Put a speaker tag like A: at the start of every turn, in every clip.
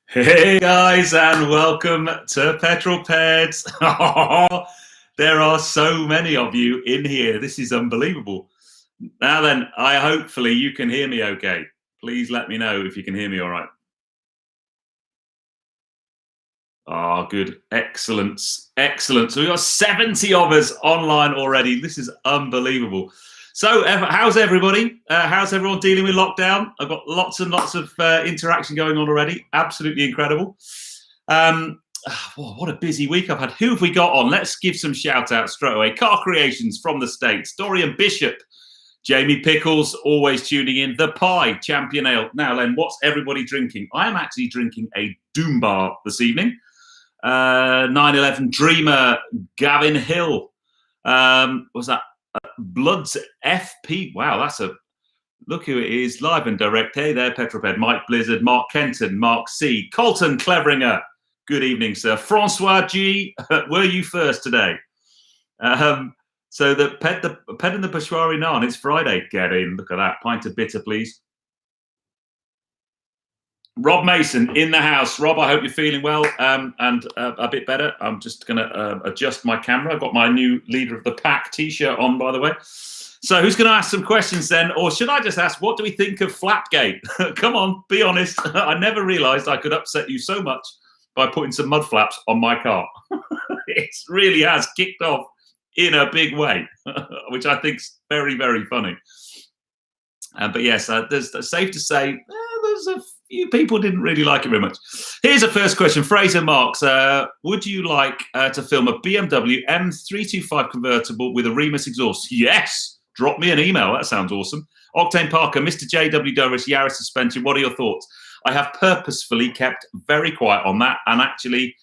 A: Hey guys, and welcome to Petrol Peds. There are so many of you in here. This is unbelievable. Now then, hopefully you can hear me okay. Please let me know if you can hear me all right. Oh, good. Excellent. Excellent. So we've got 70 of us online already. This is unbelievable. So how's everybody? How's everyone dealing with lockdown? I've got lots and lots of interaction going on already. Absolutely incredible. What a busy week I've had. Who have we got on? Let's give some shout outs straight away. Car Creations from the States. Dorian Bishop. Jamie Pickles, always tuning in. The Pie, Champion Ale. Now, Len, what's everybody drinking? I am actually drinking a Doom Bar this evening. 9/11 Dreamer, Gavin Hill. Was that Bloods FP? Wow, that's a look who it is, live and direct. Hey there, Petroped, Mike Blizzard, Mark Kenton, Mark C, Colton Cleveringer. Good evening, sir. Francois G, were you first today? So the pet and the Peshwari Naan, it's Friday. Get in, look at that. Pint of bitter, please. Rob Mason in the house. Rob, I hope you're feeling well and a bit better. I'm just going to adjust my camera. I've got my new Leader of the Pack t-shirt on, by the way. So who's going to ask some questions then? Or should I just ask, what do we think of Flapgate? Come on, be honest. I never realised I could upset you so much by putting some mud flaps on my car. It really has kicked off in a big way, which I think is very, very funny. But yes, there's safe to say there's a few people didn't really like it very much. Here's a first question. Fraser Marks, would you like to film a BMW M325 convertible with a Remus exhaust? Yes. Drop me an email. That sounds awesome. Octane Parker, Mr. J.W. Doris, Yaris suspension. What are your thoughts? I have purposefully kept very quiet on that. And actually,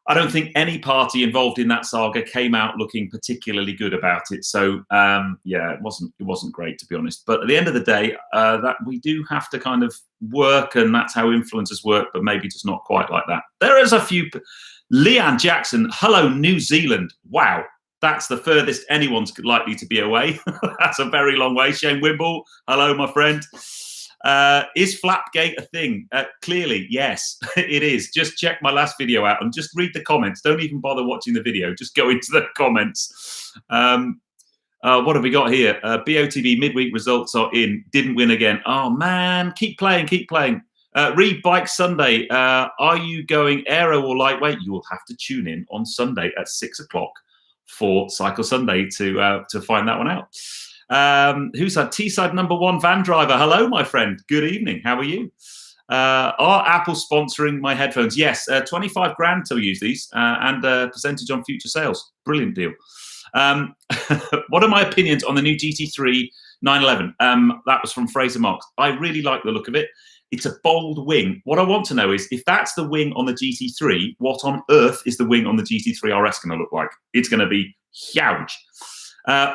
A: I don't think any party involved in that saga came out looking particularly good about it. So yeah, it wasn't great, to be honest. But at the end of the day, that we do have to kind of work, and that's how influencers work, but maybe just not quite like that. There is a few. Leanne Jackson, hello, New Zealand. Wow, that's the furthest anyone's likely to be away. That's a very long way. Shane Wimble, hello, my friend. Is Flapgate a thing? Clearly, yes, it is. Just check my last video out and just read the comments. Don't even bother watching the video. Just go into the comments. What have we got here? BOTB midweek results are in. Didn't win again. Oh, man. Keep playing. Keep playing. Read Bike Sunday. Are you going aero or lightweight? You will have to tune in on Sunday at 6 o'clock for Cycle Sunday to find that one out. Who's that? Teesside #1 van driver. Hello, my friend. Good evening. How are you? Are Apple sponsoring my headphones? Yes, 25 grand to use these and a percentage on future sales. Brilliant deal. What are my opinions on the new GT3 911? That was from Fraser Marks. I really like the look of it. It's a bold wing. What I want to know is, if that's the wing on the GT3, what on earth is the wing on the GT3 RS going to look like? It's going to be huge.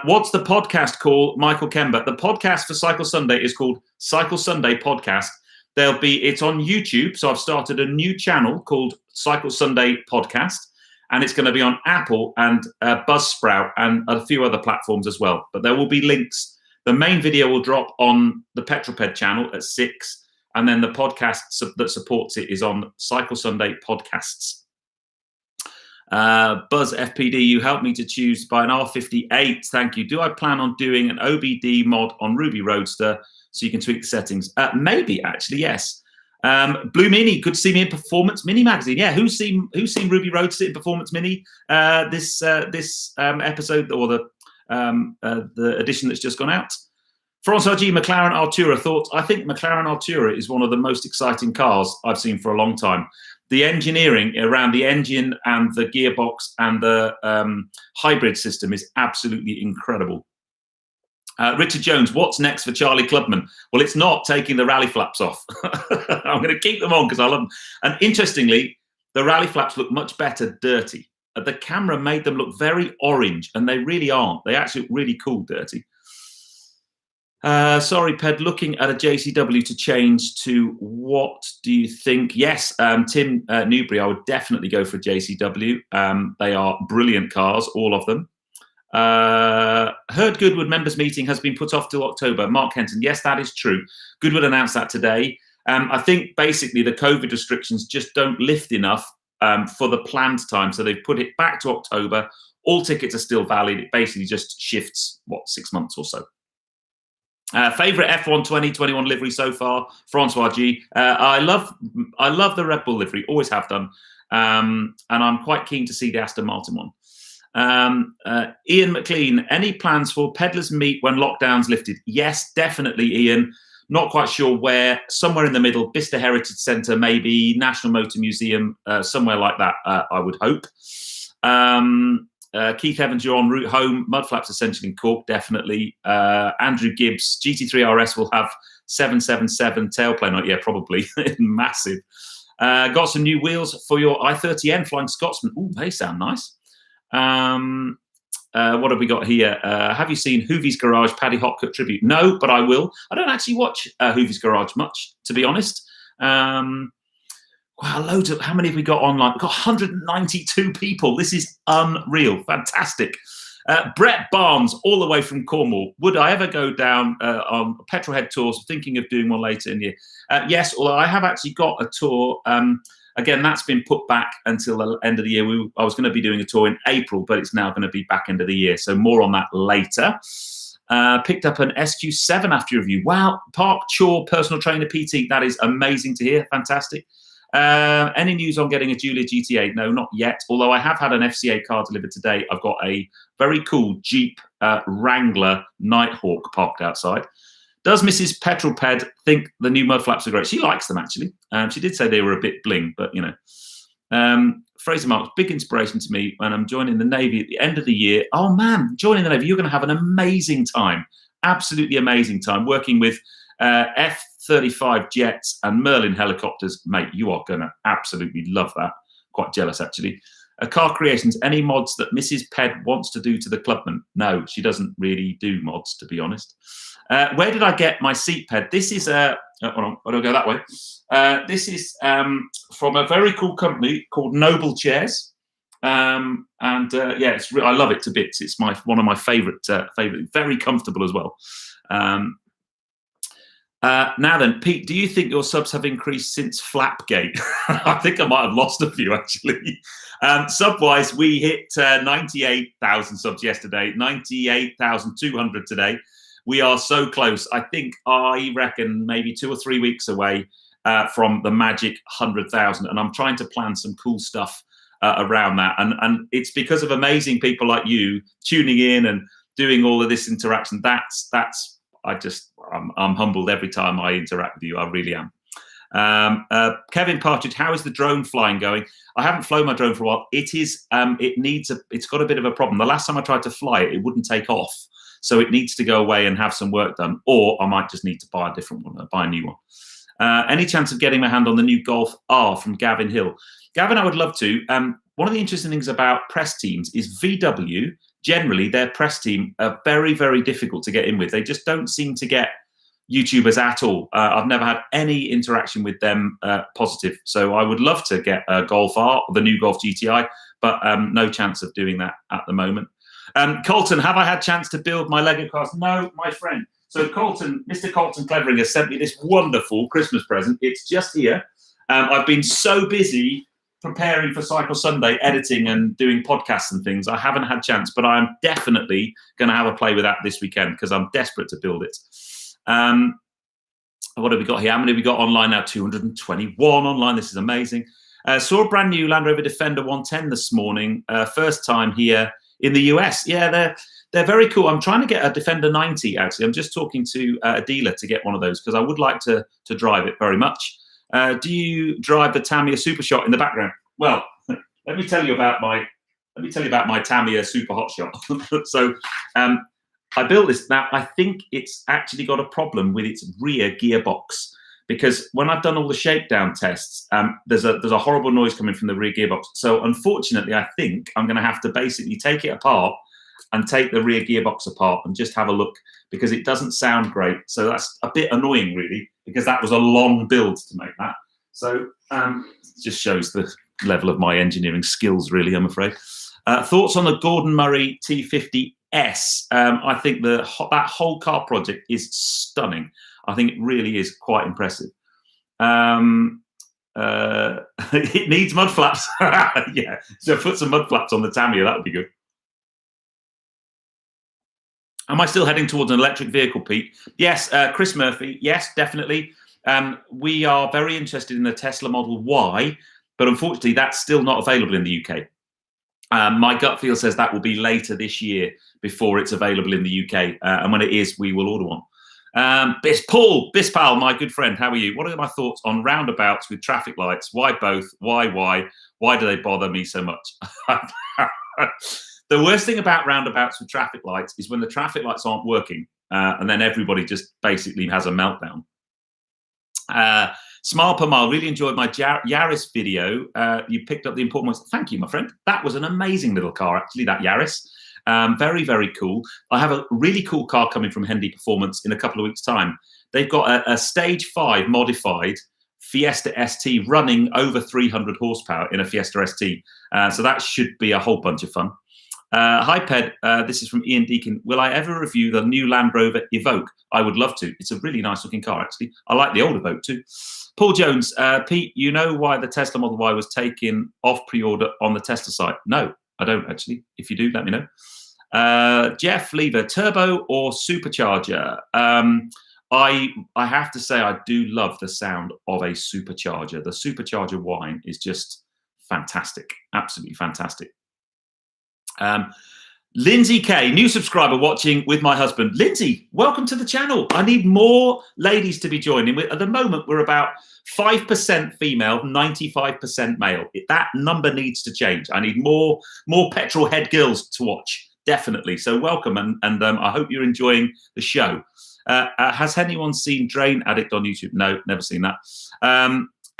A: What's the podcast called, Michael Kember? The podcast for Cycle Sunday is called Cycle Sunday Podcast. It's on YouTube. So I've started a new channel called Cycle Sunday Podcast, and it's going to be on Apple and Buzzsprout and a few other platforms as well. But there will be links. The main video will drop on the Petroped channel at 6, and then the podcast that supports it is on Cycle Sunday Podcasts. Buzz FPD, you helped me to choose by an R58. Thank you. Do I plan on doing an OBD mod on Ruby Roadster so you can tweak the settings? Maybe, actually, yes. Blue Mini, good to see me in Performance Mini magazine. Yeah, who's seen Ruby Roadster in Performance Mini this episode, or the edition that's just gone out? Francois G, McLaren Artura thoughts. I think McLaren Artura is one of the most exciting cars I've seen for a long time. The engineering around the engine and the gearbox and the hybrid system is absolutely incredible. Richard Jones, what's next for Charlie Clubman? Well, it's not taking the rally flaps off. I'm going to keep them on because I love them. And interestingly, the rally flaps look much better dirty. The camera made them look very orange, and they really aren't. They actually look really cool dirty. Sorry, Ped, looking at a JCW to change to what do you think? Yes, Tim Newbury, I would definitely go for a JCW. They are brilliant cars, all of them. Heard Goodwood members meeting has been put off till October. Mark Henton, yes, that is true. Goodwood announced that today. I think basically the COVID restrictions just don't lift enough for the planned time. So they've put it back to October. All tickets are still valid. It basically just shifts, 6 months or so. Favorite F1 2021 livery so far, Francois G. I love the Red Bull livery, always have done, and I'm quite keen to see the Aston Martin one. Ian McLean, any plans for Peddlers Meet when lockdown's lifted? Yes, definitely, Ian. Not quite sure where. Somewhere in the middle, Bicester Heritage Centre, maybe National Motor Museum, somewhere like that. I would hope. Keith Evans, you're en route home. Mudflaps Essential in Cork, definitely. Andrew Gibbs, GT3 RS will have 777 tailplane. Yeah, probably. Massive. Got some new wheels for your i30N Flying Scotsman. Ooh, they sound nice. What have we got here? Have you seen Hoovie's Garage Paddy Hopcut tribute? No, but I will. I don't actually watch Hoovie's Garage much, to be honest. Wow, loads of. How many have we got online? We've got 192 people. This is unreal. Fantastic. Brett Barnes, all the way from Cornwall. Would I ever go down on Petrol Head tours? Thinking of doing one later in the year. Yes, although I have actually got a tour. Again, that's been put back until the end of the year. I was going to be doing a tour in April, but it's now going to be back end of the year. So more on that later. Picked up an SQ7 after review. Wow, Park Chaw personal trainer PT. That is amazing to hear. Fantastic. Any news on getting a Julia GT8? No, not yet. Although I have had an FCA car delivered today. I've got a very cool Jeep Wrangler Nighthawk parked outside. Does Mrs. Petrol Ped think the new mud flaps are great? She likes them, actually. She did say they were a bit bling, but, you know. Fraser Marks, big inspiration to me when I'm joining the Navy at the end of the year. Oh, man, joining the Navy, you're going to have an amazing time. Absolutely amazing time. Working with F-35 jets and Merlin helicopters. Mate, you are going to absolutely love that. Quite jealous, actually. Car Creations, any mods that Mrs. Ped wants to do to the Clubman? No, she doesn't really do mods, to be honest. Where did I get my seat pad? This is hold on, I'll go that way. This is from a very cool company called Noble Chairs, yeah, I love it to bits. It's one of my favorite, very comfortable as well. Now then, Pete, do you think your subs have increased since Flapgate? I think I might have lost a few, actually. Sub-wise, we hit 98,000 subs yesterday, 98,200 today. We are so close. I reckon maybe 2 or 3 weeks away from the magic 100,000. And I'm trying to plan some cool stuff around that. And it's because of amazing people like you tuning in and doing all of this interaction. I'm humbled every time I interact with you. I really am. Kevin Partridge, how is the drone flying going? I haven't flown my drone for a while. It's got a bit of a problem. The last time I tried to fly it, it wouldn't take off. So it needs to go away and have some work done, or I might just need to buy a different one, buy a new one. Any chance of getting my hand on the new Golf R from Gavin Hill? Gavin, I would love to. One of the interesting things about press teams is VW, generally, their press team are very, very difficult to get in with. They just don't seem to get YouTubers at all. I've never had any interaction with them positive. So I would love to get a Golf R, the new Golf GTI, but no chance of doing that at the moment. Colton, have I had chance to build my Lego cars? No, my friend. So Colton, Mr. Colton Clevering has sent me this wonderful Christmas present. It's just here. I've been so busy preparing for Cycle Sunday, editing and doing podcasts and things. I haven't had chance, but I'm definitely going to have a play with that this weekend because I'm desperate to build it. What have we got here? How many have we got online now? 221 online. This is amazing. Saw a brand new Land Rover Defender 110 this morning. First time here in the US. Yeah, they're very cool. I'm trying to get a Defender 90, actually. I'm just talking to a dealer to get one of those because I would like to drive it very much. Do you drive the Tamiya Super Shot in the background? Well, let me tell you about my Tamiya Super Hot Shot. So I built this. Now, I think it's actually got a problem with its rear gearbox because when I've done all the shakedown tests, there's a horrible noise coming from the rear gearbox. So unfortunately, I think I'm going to have to basically take it apart and take the rear gearbox apart and just have a look because it doesn't sound great. So that's a bit annoying, really, because that was a long build to make that. So it just shows the level of my engineering skills, really, I'm afraid. Thoughts on the Gordon Murray T50S? I think that whole car project is stunning. I think it really is quite impressive. It needs mud flaps. Yeah, so put some mud flaps on the Tamiya. That would be good. Am I still heading towards an electric vehicle, Pete? Yes, Chris Murphy. Yes, definitely. We are very interested in the Tesla Model Y, but unfortunately, that's still not available in the UK. My gut feel says that will be later this year before it's available in the UK. And when it is, we will order one. Paul Bispal, my good friend, how are you? What are my thoughts on roundabouts with traffic lights? Why both? Why? Why do they bother me so much? The worst thing about roundabouts with traffic lights is when the traffic lights aren't working, and then everybody just basically has a meltdown. Smile per mile, really enjoyed my Yaris video. You picked up the important ones. Thank you, my friend. That was an amazing little car, actually, that Yaris. Very, very cool. I have a really cool car coming from Hendy Performance in a couple of weeks' time. They've got a Stage 5 modified Fiesta ST running over 300 horsepower in a Fiesta ST. So that should be a whole bunch of fun. Hi, Ped. This is from Ian Deacon. Will I ever review the new Land Rover Evoke? I would love to. It's a really nice looking car, actually. I like the old Evoke too. Paul Jones, Pete, you know why the Tesla Model Y was taken off pre-order on the Tesla site? No, I don't actually. If you do, let me know. Jeff Lever, turbo or supercharger? I have to say I do love the sound of a supercharger. The supercharger whine is just fantastic, absolutely fantastic. Lindsay K, new subscriber watching with my husband. Lindsay, welcome to the channel. I need more ladies to be joining. At the moment, we're about 5% female, 95% male. That number needs to change. I need more petrol head girls to watch, definitely. So welcome, and I hope you're enjoying the show. Has anyone seen Drain Addict on YouTube? No, never seen that.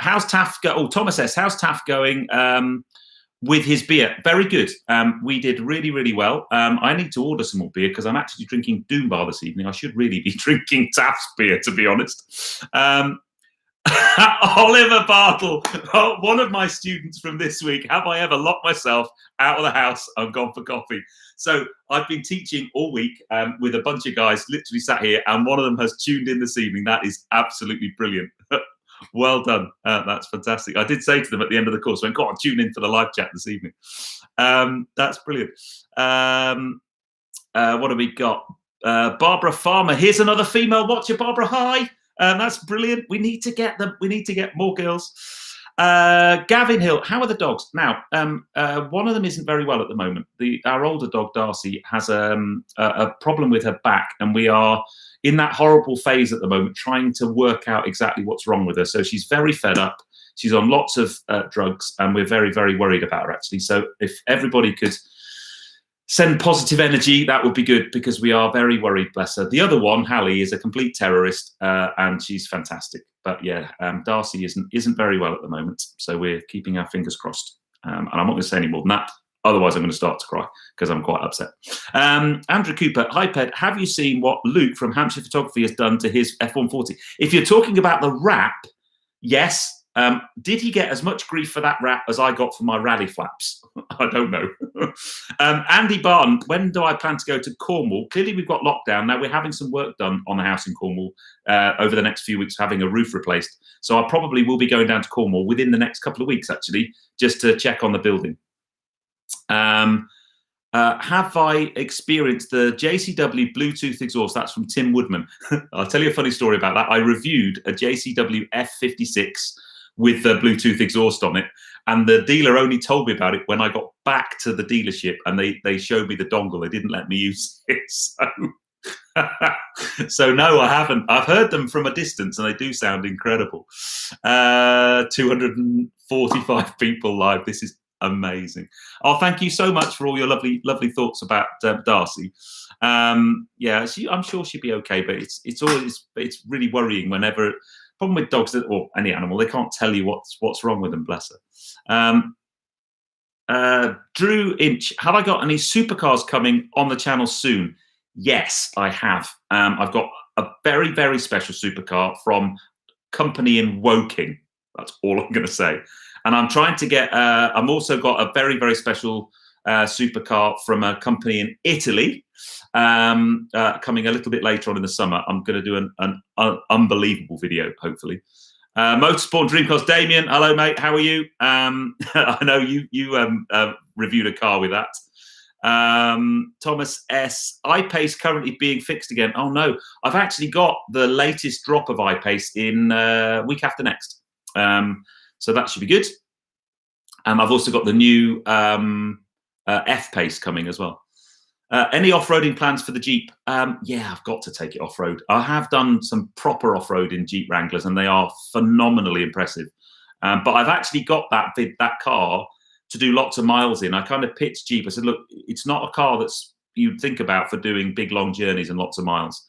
A: How's Taff go? Oh, Thomas S, how's Taff going? With his beer, very good. We did really, really well. I need to order some more beer because I'm actually drinking Doom Bar this evening. I should really be drinking Taft's beer, to be honest. Oliver Bartle, one of my students from this week. Have I ever locked myself out of the house and gone for coffee? So I've been teaching all week with a bunch of guys literally sat here, and one of them has tuned in this evening. That is absolutely brilliant. Well done. That's fantastic. I did say to them at the end of the course, I went, go on, tune in for the live chat this evening. That's brilliant. What have we got? Barbara Farmer. Here's another female watcher. Barbara, hi. That's brilliant. We need to get them. We need to get more girls. Gavin Hill. How are the dogs? Now, one of them isn't very well at the moment. Our older dog, Darcy, has a problem with her back, and we are in that horrible phase at the moment, trying to work out exactly what's wrong with her. So she's very fed up. She's on lots of drugs, and we're very, very worried about her, actually. So if everybody could send positive energy, that would be good, because we are very worried, bless her. The other one, Hallie, is a complete terrorist, and she's fantastic. But yeah, Darcy isn't very well at the moment, so we're keeping our fingers crossed. And I'm not going to say any more than that. Otherwise, I'm going to start to cry because I'm quite upset. Andrew Cooper, hi, Ped. Have you seen what Luke from Hampshire Photography has done to his F-140? If you're talking about the wrap, yes. Did he get as much grief for that wrap as I got for my rally flaps? I don't know. Andy Barton, when do I plan to go to Cornwall? Clearly, we've got lockdown. Now, we're having some work done on the house in Cornwall over the next few weeks, having a roof replaced. So I probably will be going down to Cornwall within the next couple of weeks, actually, just to check on the building. Have I experienced the JCW Bluetooth exhaust? That's from Tim Woodman. I'll tell you a funny story about that. I reviewed a JCW F56 with the Bluetooth exhaust on it, and the dealer only told me about it when I got back to the dealership, and they showed me the dongle. They didn't let me use it. So no, I haven't. I've heard them from a distance, and they do sound incredible. 245 people live. This is amazing. Oh, thank you so much for all your lovely thoughts about Darcy. Yeah, I'm sure she'll be okay, but it's really worrying whenever. Problem with dogs, or any animal, they can't tell you what's wrong with them, bless her. Drew Inch, have I got any supercars coming on the channel soon? Yes, I have. I've got a very, very special supercar from company in Woking. That's all I'm going to say. And I'm trying to get, I've also got a very, very special supercar from a company in Italy, coming a little bit later on in the summer. I'm going to do an unbelievable video, hopefully. Motorsport Dreamcast Damien, hello mate, how are you? I know you reviewed a car with that. Thomas S, iPace currently being fixed again. Oh no, I've actually got the latest drop of iPace in week after next, so that should be good. I've also got the new F-Pace coming as well. Any off-roading plans for the Jeep? Yeah, I've got to take it off-road. I have done some proper off-road in Jeep Wranglers, and they are phenomenally impressive. But I've actually got that car to do lots of miles in. I kind of pitched Jeep. I said, look, it's not a car that's you'd think about for doing big, long journeys and lots of miles.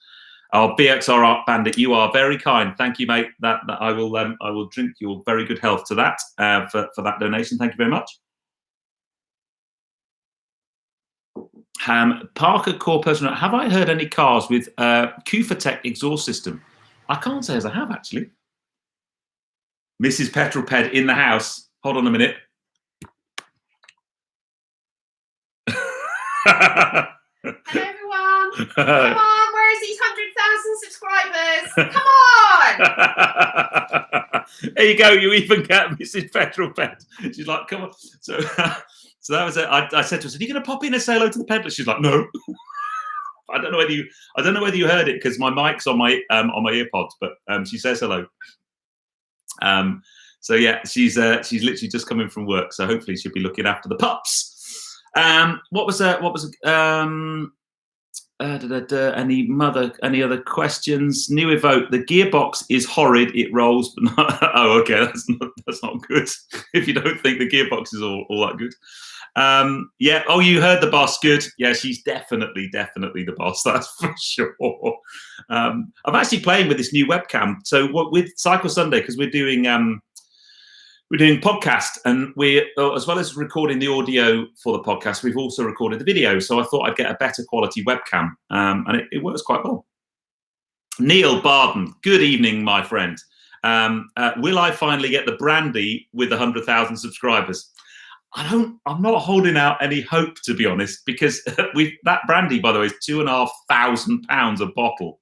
A: Oh, BXR Art Bandit, you are very kind. Thank you, mate. That I will drink your very good health to that for that donation. Thank you very much. Parker Core Personal, have I heard any cars with Kufatech exhaust system? I can't say as I have, actually. Mrs. Petrol Ped in the house. Hold on a minute.
B: Hello, everyone. Come on, where's these 100,000 subscribers? Come on.
A: There you go. You even get Mrs. Petrol Ped. She's like, come on. So that was it. I said to her, "Are you going to pop in and say hello to the peddler?" She's like, "No." I don't know whether you heard it because my mic's on my earpods, but she says hello. So yeah, she's literally just coming from work, so hopefully she'll be looking after the pups. Any other questions? New Evoke. The gearbox is horrid. It rolls, but not. Oh, okay, that's not good. If you don't think the gearbox is all that good. Yeah. Oh, you heard the boss. Good. Yeah, she's definitely the boss. That's for sure. I'm actually playing with this new webcam. So with Cycle Sunday, because we're doing podcast, and we, as well as recording the audio for the podcast, we've also recorded the video. So I thought I'd get a better quality webcam, and it works quite well. Neil Barden, good evening, my friend. Will I finally get the brandy with 100,000 subscribers? I'm not holding out any hope, to be honest, because that brandy, by the way, is £2,500 a bottle.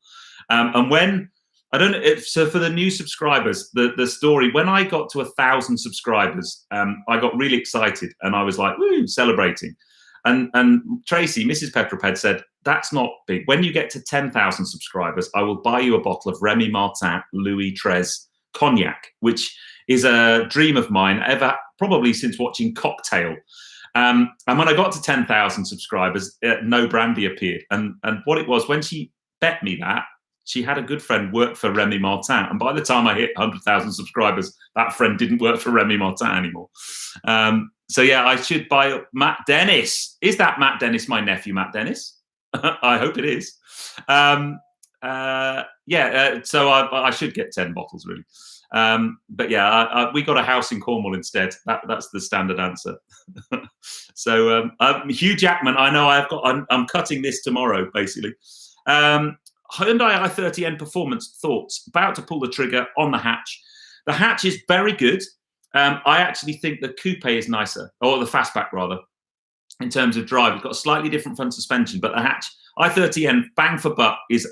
A: And when I don't know, so for the new subscribers, the story, when I got to 1,000 subscribers, I got really excited and I was like, woo, celebrating. And Tracy, Mrs. Petroped, said, that's not big. When you get to 10,000 subscribers, I will buy you a bottle of Remy Martin Louis XIII cognac, which is a dream of mine ever, probably since watching Cocktail. And when I got to 10,000 subscribers, no brandy appeared. And what it was, when she bet me that, she had a good friend work for Remy Martin. And by the time I hit 100,000 subscribers, that friend didn't work for Remy Martin anymore. So yeah, I should buy Matt Dennis. Is that Matt Dennis, my nephew, Matt Dennis? I hope it is. So I should get 10 bottles, really. But yeah, we got a house in Cornwall instead. That's the standard answer. So Hugh Jackman, I know I'm cutting this tomorrow, basically. Hyundai i30N performance thoughts. About to pull the trigger on the hatch. The hatch is very good. I actually think the coupe is nicer, or the fastback rather, in terms of drive. It's got a slightly different front suspension, but the hatch i30N bang for buck is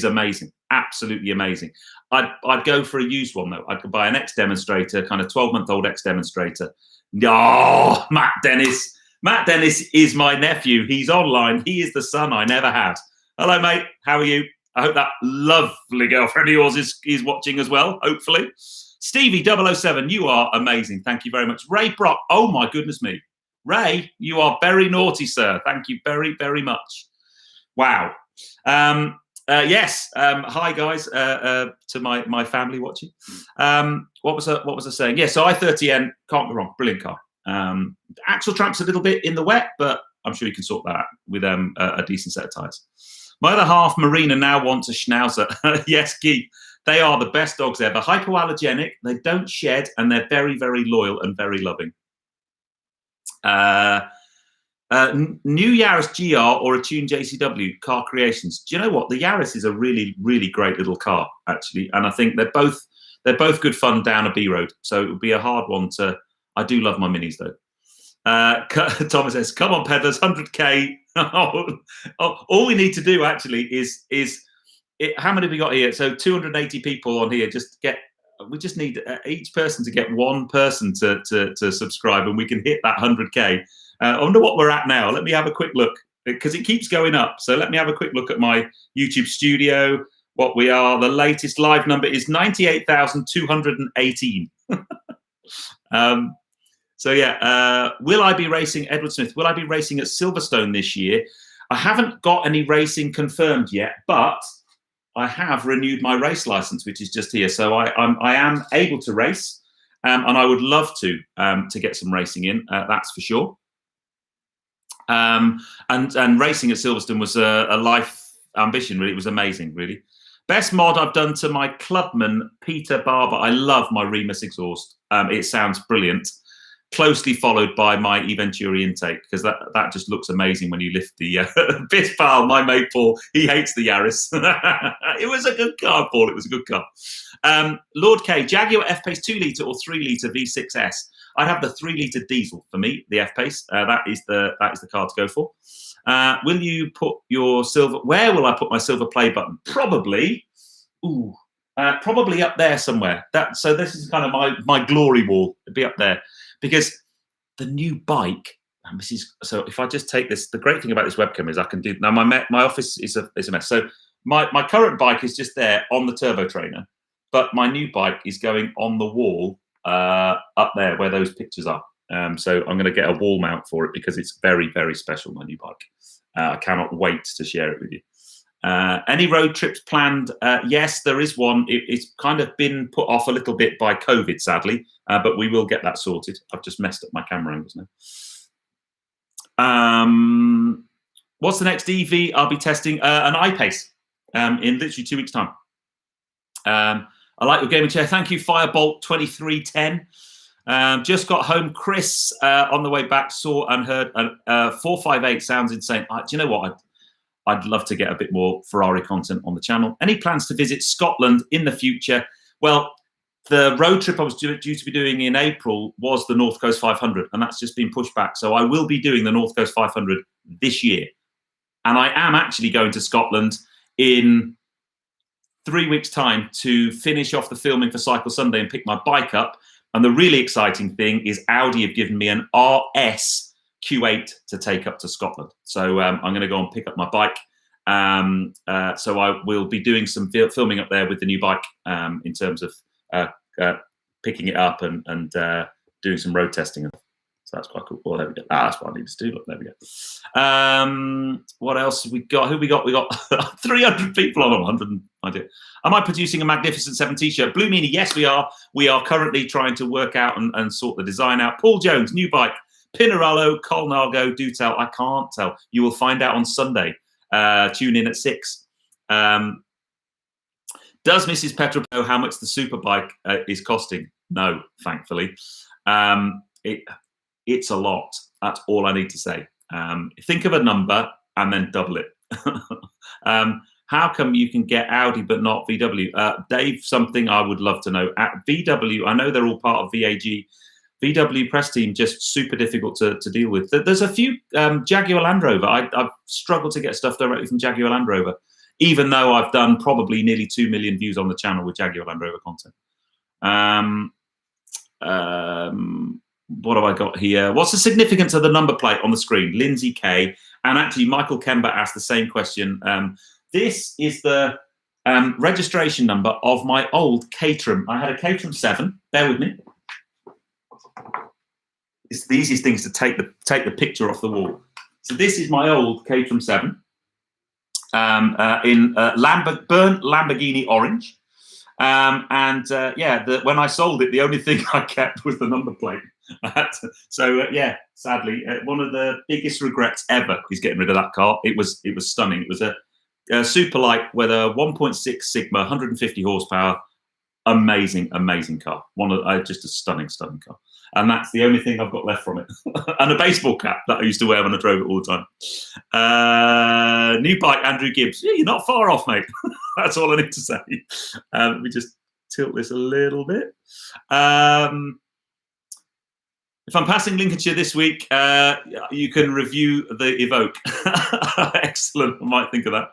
A: amazing, absolutely amazing. I'd go for a used one though. I'd buy an ex-demonstrator, kind of 12-month-old ex-demonstrator. Oh, Matt Dennis. Matt Dennis is my nephew. He's online. He is the son I never had. Hello, mate. How are you? I hope that lovely girlfriend of yours is watching as well, hopefully. Stevie 007, you are amazing. Thank you very much. Ray Brock, oh my goodness me. Ray, you are very naughty, sir. Thank you very, very much. Wow. Yes. Hi, guys, to my family watching. What was I saying? Yeah, so i30N, can't go wrong. Brilliant car. Axle tramp's a little bit in the wet, but I'm sure you can sort that out with a decent set of tyres. My other half, Marina, now wants a Schnauzer. Yes, Guy, they are the best dogs ever. Hypoallergenic, they don't shed, and they're very, very loyal and very loving. New Yaris GR or a tuned JCW, car creations. Do you know what? The Yaris is a really, really great little car, actually. And I think they're both good fun down a B road. So it would be a hard one to... I do love my minis, though. Thomas says, come on, peddlers, 100K. All we need to do actually is how many have we got here? So 280 people on here. Just get we just need each person to get one person to subscribe, and we can hit that 100K. I wonder what we're at now. Let me have a quick look, because it keeps going up. So let me have a quick look at my YouTube studio. What we are, the latest live number is 98,218. So yeah, will I be racing Edward Smith? Will I be racing at Silverstone this year? I haven't got any racing confirmed yet, but I have renewed my race license, which is just here. So I am able to race, and I would love to get some racing in. That's for sure. And racing at Silverstone was a life ambition. Really, it was amazing. Really, best mod I've done to my Clubman Peter Barber. I love my Remus exhaust. It sounds brilliant. Closely followed by my Eventuri intake, because that just looks amazing when you lift the Biff Pal, my mate Paul. He hates the Yaris. It was a good car, Paul. It was a good car. Lord K, Jaguar F-Pace 2 litre or 3 litre V6S. I'd have the 3 litre diesel for me, the F-Pace. That is the car to go for. Will you put your silver? Where will I put my silver play button? Probably. Probably up there somewhere. So this is kind of my glory wall. It'd be up there. Because the new bike, and this is, so if I just take this, the great thing about this webcam is I can do, now my office is a mess. So my current bike is just there on the turbo trainer, but my new bike is going on the wall up there where those pictures are. So I'm going to get a wall mount for it, because it's very, very special, my new bike. I cannot wait to share it with you. Any road trips planned? Yes, there is one. It's kind of been put off a little bit by COVID, sadly, but we will get that sorted. I've just messed up my camera angles now. What's the next EV I'll be testing? An iPace in literally 2 weeks' time. I like your gaming chair. Thank you, Firebolt 2310. Just got home. Chris, on the way back, saw and heard 458 sounds insane. Do you know what? I'd love to get a bit more Ferrari content on the channel. Any plans to visit Scotland in the future? Well, the road trip I was due to be doing in April was the North Coast 500, and that's just been pushed back. So I will be doing the North Coast 500 this year. And I am actually going to Scotland in 3 weeks' time to finish off the filming for Cycle Sunday and pick my bike up. And the really exciting thing is Audi have given me an RS Q8 to take up to Scotland. So I'm going to go and pick up my bike. So I will be doing some filming up there with the new bike in terms of picking it up and doing some road testing. So that's quite cool. Well, there we go. That's what I need to do. Look, there we go. What else have we got? Who we got? We got 300 people on 100. Idea. Am I producing a Magnificent 7 t-shirt? Blue Meanie, yes, we are. We are currently trying to work out and sort the design out. Paul Jones, new bike. Pinarello, Colnago, do tell. I can't tell. You will find out on Sunday. Tune in at 6. Does Mrs. Petrol know how much the superbike is costing? No, thankfully. It's a lot. That's all I need to say. Think of a number and then double it. How come you can get Audi but not VW? Dave, something I would love to know. At VW, I know they're all part of VAG. VW press team, just super difficult to deal with. There's a few Jaguar Land Rover. I've struggled to get stuff directly from Jaguar Land Rover, even though I've done probably nearly 2 million views on the channel with Jaguar Land Rover content. What have I got here? What's the significance of the number plate on the screen? Lindsay K. And actually, Michael Kember asked the same question. This is the registration number of my old Caterham. I had a Caterham 7. Bear with me. It's the easiest things to take the picture off the wall. So this is my old Caterham 7 in burnt Lamborghini orange. When I sold it, the only thing I kept was the number plate. Yeah, sadly, one of the biggest regrets ever is getting rid of that car. It was stunning. It was a super light with a 1.6 Sigma, 150 horsepower. Amazing car. Just a stunning car. And that's the only thing I've got left from it. And a baseball cap that I used to wear when I drove it all the time. New bike, Andrew Gibbs. Yeah, you're not far off, mate. That's all I need to say. Let me just tilt this a little bit. If I'm passing Lincolnshire this week, you can review the Evoke. Excellent. I might think of that.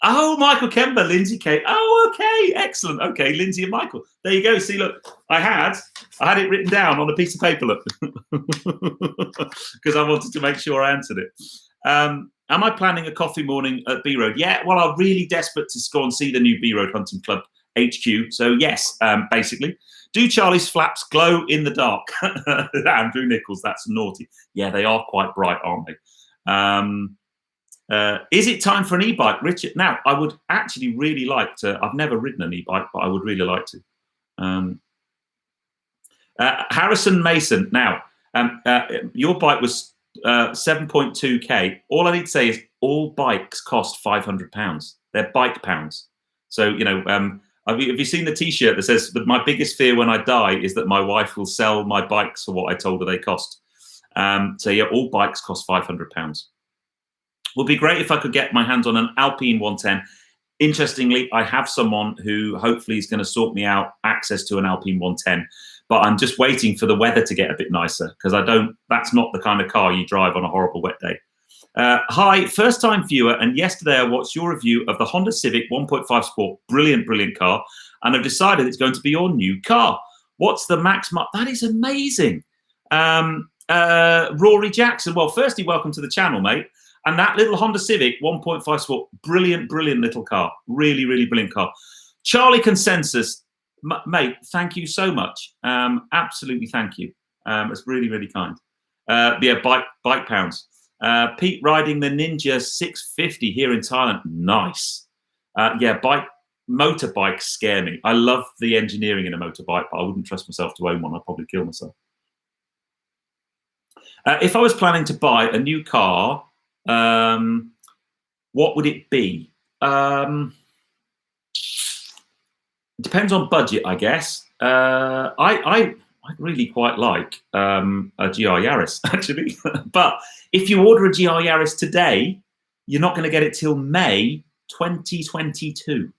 A: Oh, Michael Kember, Lindsay Kate. Oh, okay, excellent. Okay, Lindsay and Michael. There you go. See, look, I had it written down on a piece of paper, look, because I wanted to make sure I answered it. Am I planning a coffee morning at B Road? Yeah, well, I'm really desperate to go and see the new B Road Hunting Club HQ. So yes, basically. Do Charlie's flaps glow in the dark? Andrew Nichols, that's naughty. Yeah, they are quite bright, aren't they? Is it time for an e-bike, Richard? Now, I would actually really like to. I've never ridden an e-bike, but I would really like to. Harrison Mason. Now, your bike was 7.2k. All I need to say is all bikes cost £500. They're bike pounds. So you know, have you seen the T-shirt that says that my biggest fear when I die is that my wife will sell my bikes for what I told her they cost? So yeah, all bikes cost £500. Would be great if I could get my hands on an Alpine 110. Interestingly, I have someone who hopefully is going to sort me out access to an Alpine 110, but I'm just waiting for the weather to get a bit nicer because that's not the kind of car you drive on a horrible wet day. Hi, first time viewer, and yesterday I watched your review of the Honda Civic 1.5 Sport. Brilliant, brilliant car. And I've decided it's going to be your new car. What's the max mark? That is amazing. Rory Jackson. Well, firstly, welcome to the channel, mate. And that little Honda Civic 1.5 Sport, brilliant, brilliant little car. Really, really brilliant car. Charlie Consensus, mate, thank you so much. Absolutely, thank you. It's really, really kind. Yeah, bike pounds. Pete riding the Ninja 650 here in Thailand. Nice. Yeah, motorbikes scare me. I love the engineering in a motorbike, but I wouldn't trust myself to own one. I'd probably kill myself. If I was planning to buy a new car, what would it be? Depends on budget, I guess. I really quite like a GR Yaris, actually. But if you order a GR Yaris today, you're not going to get it till May 2022.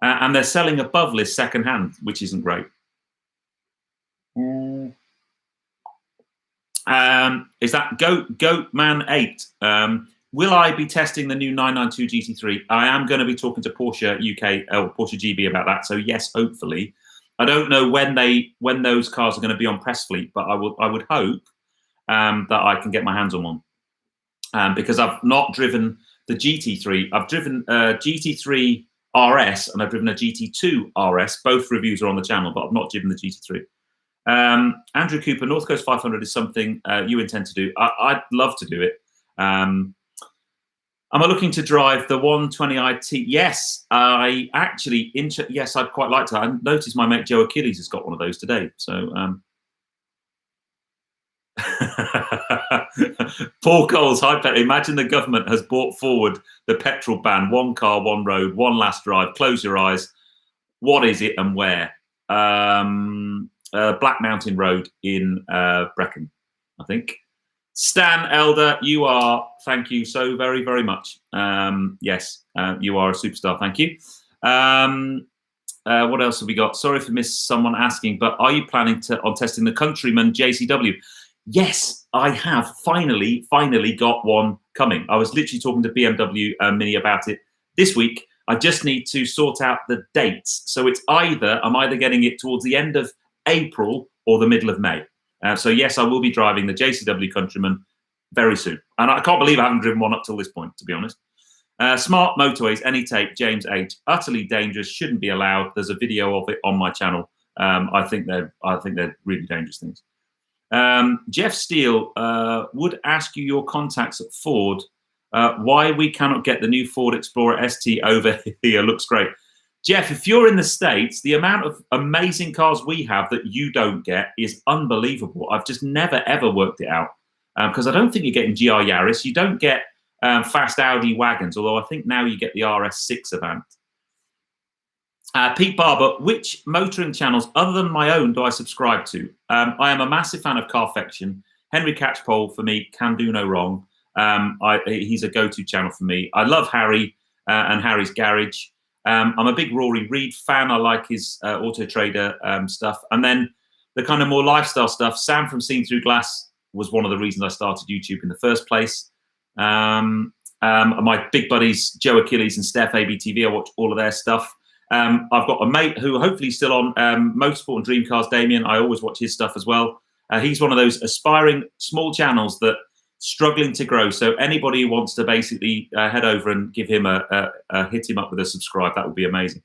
A: And they're selling above list secondhand, which isn't great. Is that Goatman 8? Will I be testing the new 992 GT3? I am going to be talking to Porsche UK or Porsche GB about that. So yes, hopefully. I don't know when those cars are going to be on press fleet, but I would hope that I can get my hands on one. Because I've not driven the GT3. I've driven a GT3 RS and I've driven a GT2 RS. Both reviews are on the channel, but I've not driven the GT3. Andrew Cooper, North Coast 500 is something you intend to do. I'd love to do it. Am I looking to drive the 120i? Yes, I'd quite like to. I noticed my mate Joe Achilles has got one of those today. So, Paul Coles, hi Petrol. Imagine the government has brought forward the petrol ban. One car, one road, one last drive. Close your eyes. What is it and where? Black Mountain Road in Brecon, I think. Stan Elder, thank you so very, very much. Yes, you are a superstar. Thank you. What else have we got? Sorry if I missed someone asking, but are you planning on testing the Countryman JCW? Yes, I have finally got one coming. I was literally talking to BMW Mini about it this week. I just need to sort out the dates. So I'm either getting it towards the end of April or the middle of May. So yes, I will be driving the JCW Countryman very soon. And I can't believe I haven't driven one up till this point, to be honest. Smart motorways, any tape, James H. Utterly dangerous, shouldn't be allowed. There's a video of it on my channel. I think they're really dangerous things. Jeff Steele would ask you your contacts at Ford why we cannot get the new Ford Explorer ST over here. Looks great. Jeff, if you're in the States, the amount of amazing cars we have that you don't get is unbelievable. I've just never, ever worked it out because I don't think you're getting GR Yaris. You don't get fast Audi wagons, although I think now you get the RS6 Avant. Pete Barber, which motoring channels other than my own do I subscribe to? I am a massive fan of Carfection. Henry Catchpole, for me, can do no wrong. He's a go-to channel for me. I love Harry and Harry's Garage. I'm a big Rory Reid fan. I like his Auto Trader stuff. And then the kind of more lifestyle stuff. Sam from Seen Through Glass was one of the reasons I started YouTube in the first place. My big buddies, Joe Achilles and Steph ABTV, I watch all of their stuff. I've got a mate who hopefully is still on Motorsport and Dream Cars, Damien. I always watch his stuff as well. He's one of those aspiring small channels that struggling to grow. So anybody who wants to basically head over and give him hit him up with a subscribe, that would be amazing.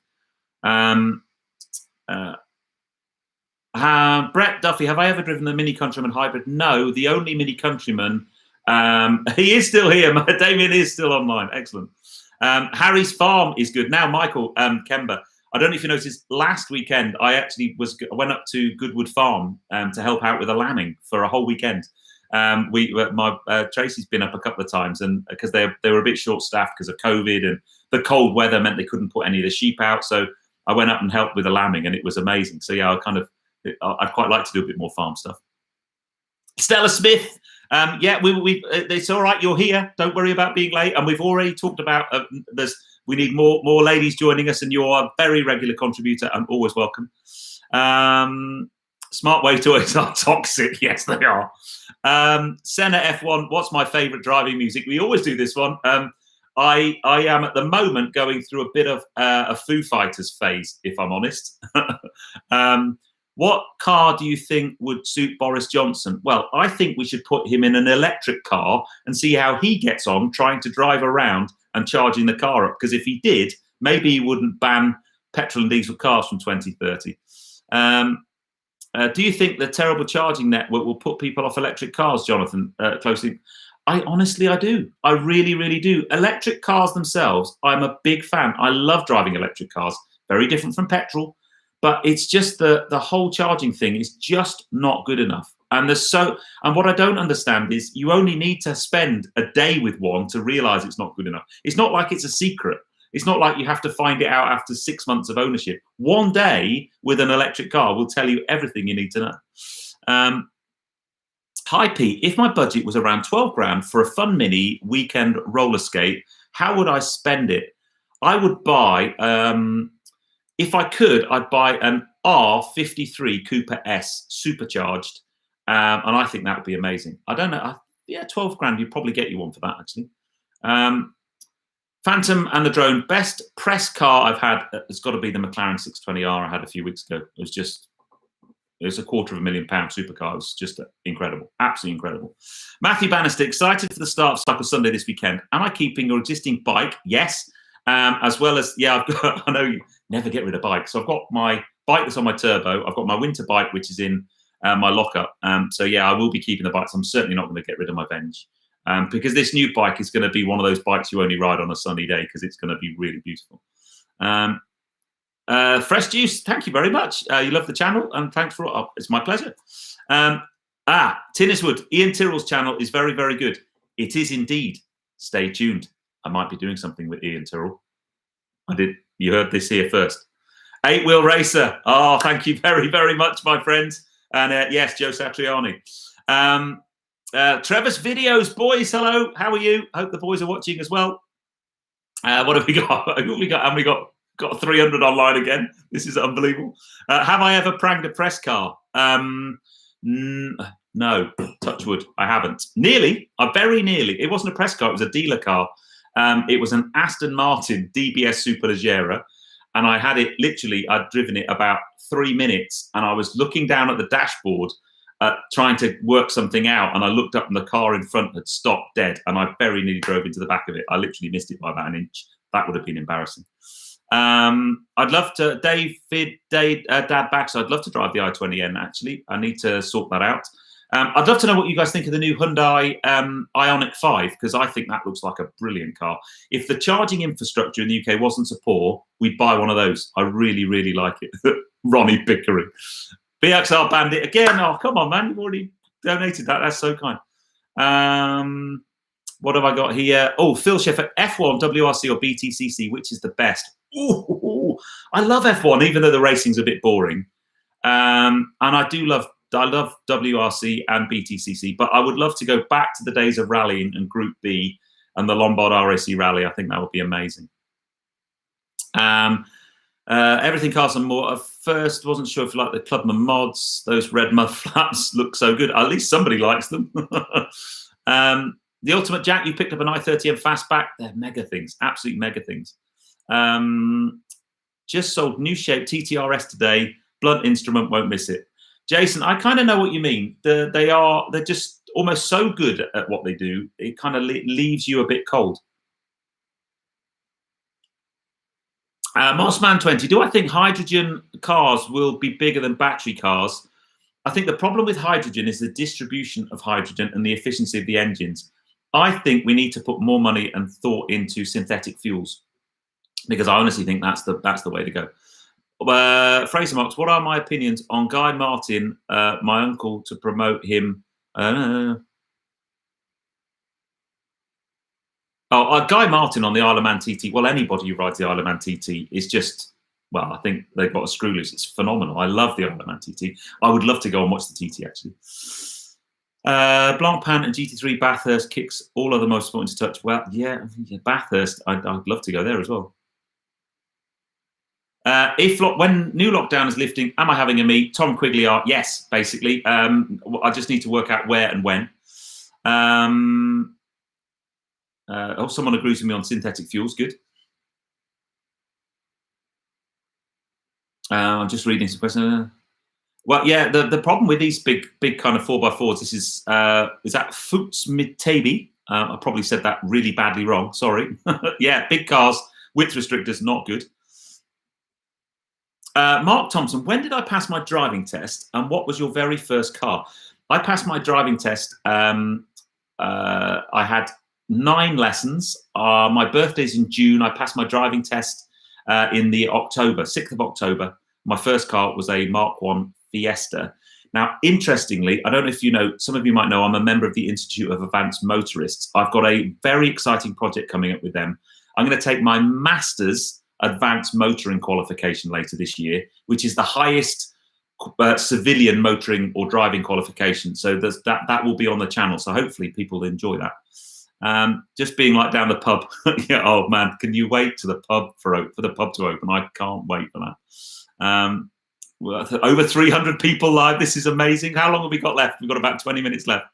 A: Brett Duffy, have I ever driven the Mini Countryman Hybrid? No, the only Mini Countryman. He is still here. Damien is still online. Excellent. Harry's Farm is good. Now, Michael Kemba, I don't know if you noticed, last weekend I actually went up to Goodwood Farm to help out with a lambing for a whole weekend. Tracy's been up a couple of times, and because they were a bit short-staffed because of COVID, and the cold weather meant they couldn't put any of the sheep out. So I went up and helped with the lambing, and it was amazing. So yeah, I'd quite like to do a bit more farm stuff. Stella Smith, yeah, it's all right. You're here. Don't worry about being late. And we've already talked about we need more ladies joining us, and you're a very regular contributor and always welcome. Smart Way Toys are toxic. Yes, they are. Senna F1, what's my favourite driving music? We always do this one. I am at the moment going through a bit of a Foo Fighters phase, if I'm honest. What car do you think would suit Boris Johnson? Well, I think we should put him in an electric car and see how he gets on trying to drive around and charging the car up. Because if he did, maybe he wouldn't ban petrol and diesel cars from 2030. Do you think the terrible charging network will put people off electric cars, Jonathan? Closely, I do. I really, really do. Electric cars themselves, I'm a big fan. I love driving electric cars. Very different from petrol, but it's just the whole charging thing is just not good enough. And what I don't understand is you only need to spend a day with one to realize it's not good enough. It's not like it's a secret. It's not like you have to find it out after 6 months of ownership. One day with an electric car will tell you everything you need to know. Hi, Pete. If my budget was around 12 grand for a fun mini weekend roller skate, how would I spend it? I would buy, if I could, I'd buy an R53 Cooper S supercharged. And I think that would be amazing. I don't know. Yeah, 12 grand, you'd probably get you one for that, actually. Phantom and the Drone, best press car I've had has got to be the McLaren 620R I had a few weeks ago. It was a £250,000 supercar. It was just incredible, absolutely incredible. Matthew Bannister, excited for the start of Cycle Sunday this weekend. Am I keeping your existing bike? Yes. As well as, yeah, I know you never get rid of bikes. So I've got my bike that's on my turbo. I've got my winter bike, which is in my lockup. So yeah, I will be keeping the bikes. I'm certainly not going to get rid of my Venge. Because this new bike is going to be one of those bikes you only ride on a sunny day because it's going to be really beautiful. Fresh Juice, thank you very much. You love the channel, and thanks for it's my pleasure. Tinniswood, Ian Tyrrell's channel is very, very good. It is indeed. Stay tuned. I might be doing something with Ian Tyrrell. You heard this here first. 8-Wheel Racer. Oh, thank you very, very much, my friends. And yes, Joe Satriani. Trevor's videos, boys. Hello, how are you? Hope the boys are watching as well. What have we got? Have we got 300 online again? This is unbelievable. Have I ever pranked a press car? No, touch wood, I haven't. Nearly, very nearly. It wasn't a press car, it was a dealer car. It was an Aston Martin DBS Superleggera, and I had it literally, I'd driven it about 3 minutes, and I was looking down at the dashboard trying to work something out, and I looked up and the car in front had stopped dead, and I very nearly drove into the back of it. I literally missed it by about an inch. That would have been embarrassing. I'd love to, Dad Backs, I'd love to drive the i20N, actually. I need to sort that out. I'd love to know what you guys think of the new Hyundai Ioniq 5, because I think that looks like a brilliant car. If the charging infrastructure in the UK wasn't so poor, we'd buy one of those. I really, really like it. Ronnie Pickering. BXR Bandit again. Oh, come on, man. You've already donated that. That's so kind. What have I got here? Oh, Phil Sheffer, F1, WRC or BTCC, which is the best? Ooh, I love F1, even though the racing's a bit boring. And I love WRC and BTCC, but I would love to go back to the days of rallying and Group B and the Lombard RAC Rally. I think that would be amazing. Everything cars and more. At first, wasn't sure if you like the Clubman mods. Those red mud flaps look so good. At least somebody likes them. The Ultimate Jack, you picked up an i30M Fastback. They're mega things, absolute mega things. Just sold new shape TTRS today. Blunt instrument, won't miss it. Jason, I kind of know what you mean. They're just almost so good at what they do. It kind of leaves you a bit cold. Mossman 20, do I think hydrogen cars will be bigger than battery cars? I think the problem with hydrogen is the distribution of hydrogen and the efficiency of the engines. I think we need to put more money and thought into synthetic fuels, because I honestly think that's the way to go. Fraser Marks, what are my opinions on Guy Martin, my uncle, to promote him? Guy Martin on the Isle of Man TT. Well, anybody who rides the Isle of Man TT is just, well, I think they've got a screw loose. It's phenomenal. I love the Isle of Man TT. I would love to go and watch the TT, actually. Blancpain and GT3 Bathurst kicks all other motorsport into touch. Well, yeah, Bathurst, I'd love to go there as well. When new lockdown is lifting, am I having a meet? Tom Quigley yes, basically. I just need to work out where and when. Someone agrees with me on synthetic fuels. Good. I'm just reading some questions. Well, yeah, the problem with these big kind of 4x4s, this is that Fuchs Mitabi. I probably said that really badly wrong. Sorry. Yeah, big cars, width restrictors, not good. Mark Thompson, when did I pass my driving test and what was your very first car? I passed my driving test. I had 9 lessons. My birthday's in June. I passed my driving test in the October, 6th of October. My first car was a Mark 1 Fiesta. Now, interestingly, I don't know if you know, some of you might know, I'm a member of the Institute of Advanced Motorists. I've got a very exciting project coming up with them. I'm going to take my master's advanced motoring qualification later this year, which is the highest civilian motoring or driving qualification. So that will be on the channel. So hopefully people enjoy that. Just being like down the pub. Yeah, oh man, can you wait to the pub for the pub to open? I can't wait for that. Over 300 people live. This is amazing. How long have we got left? We've got about 20 minutes left.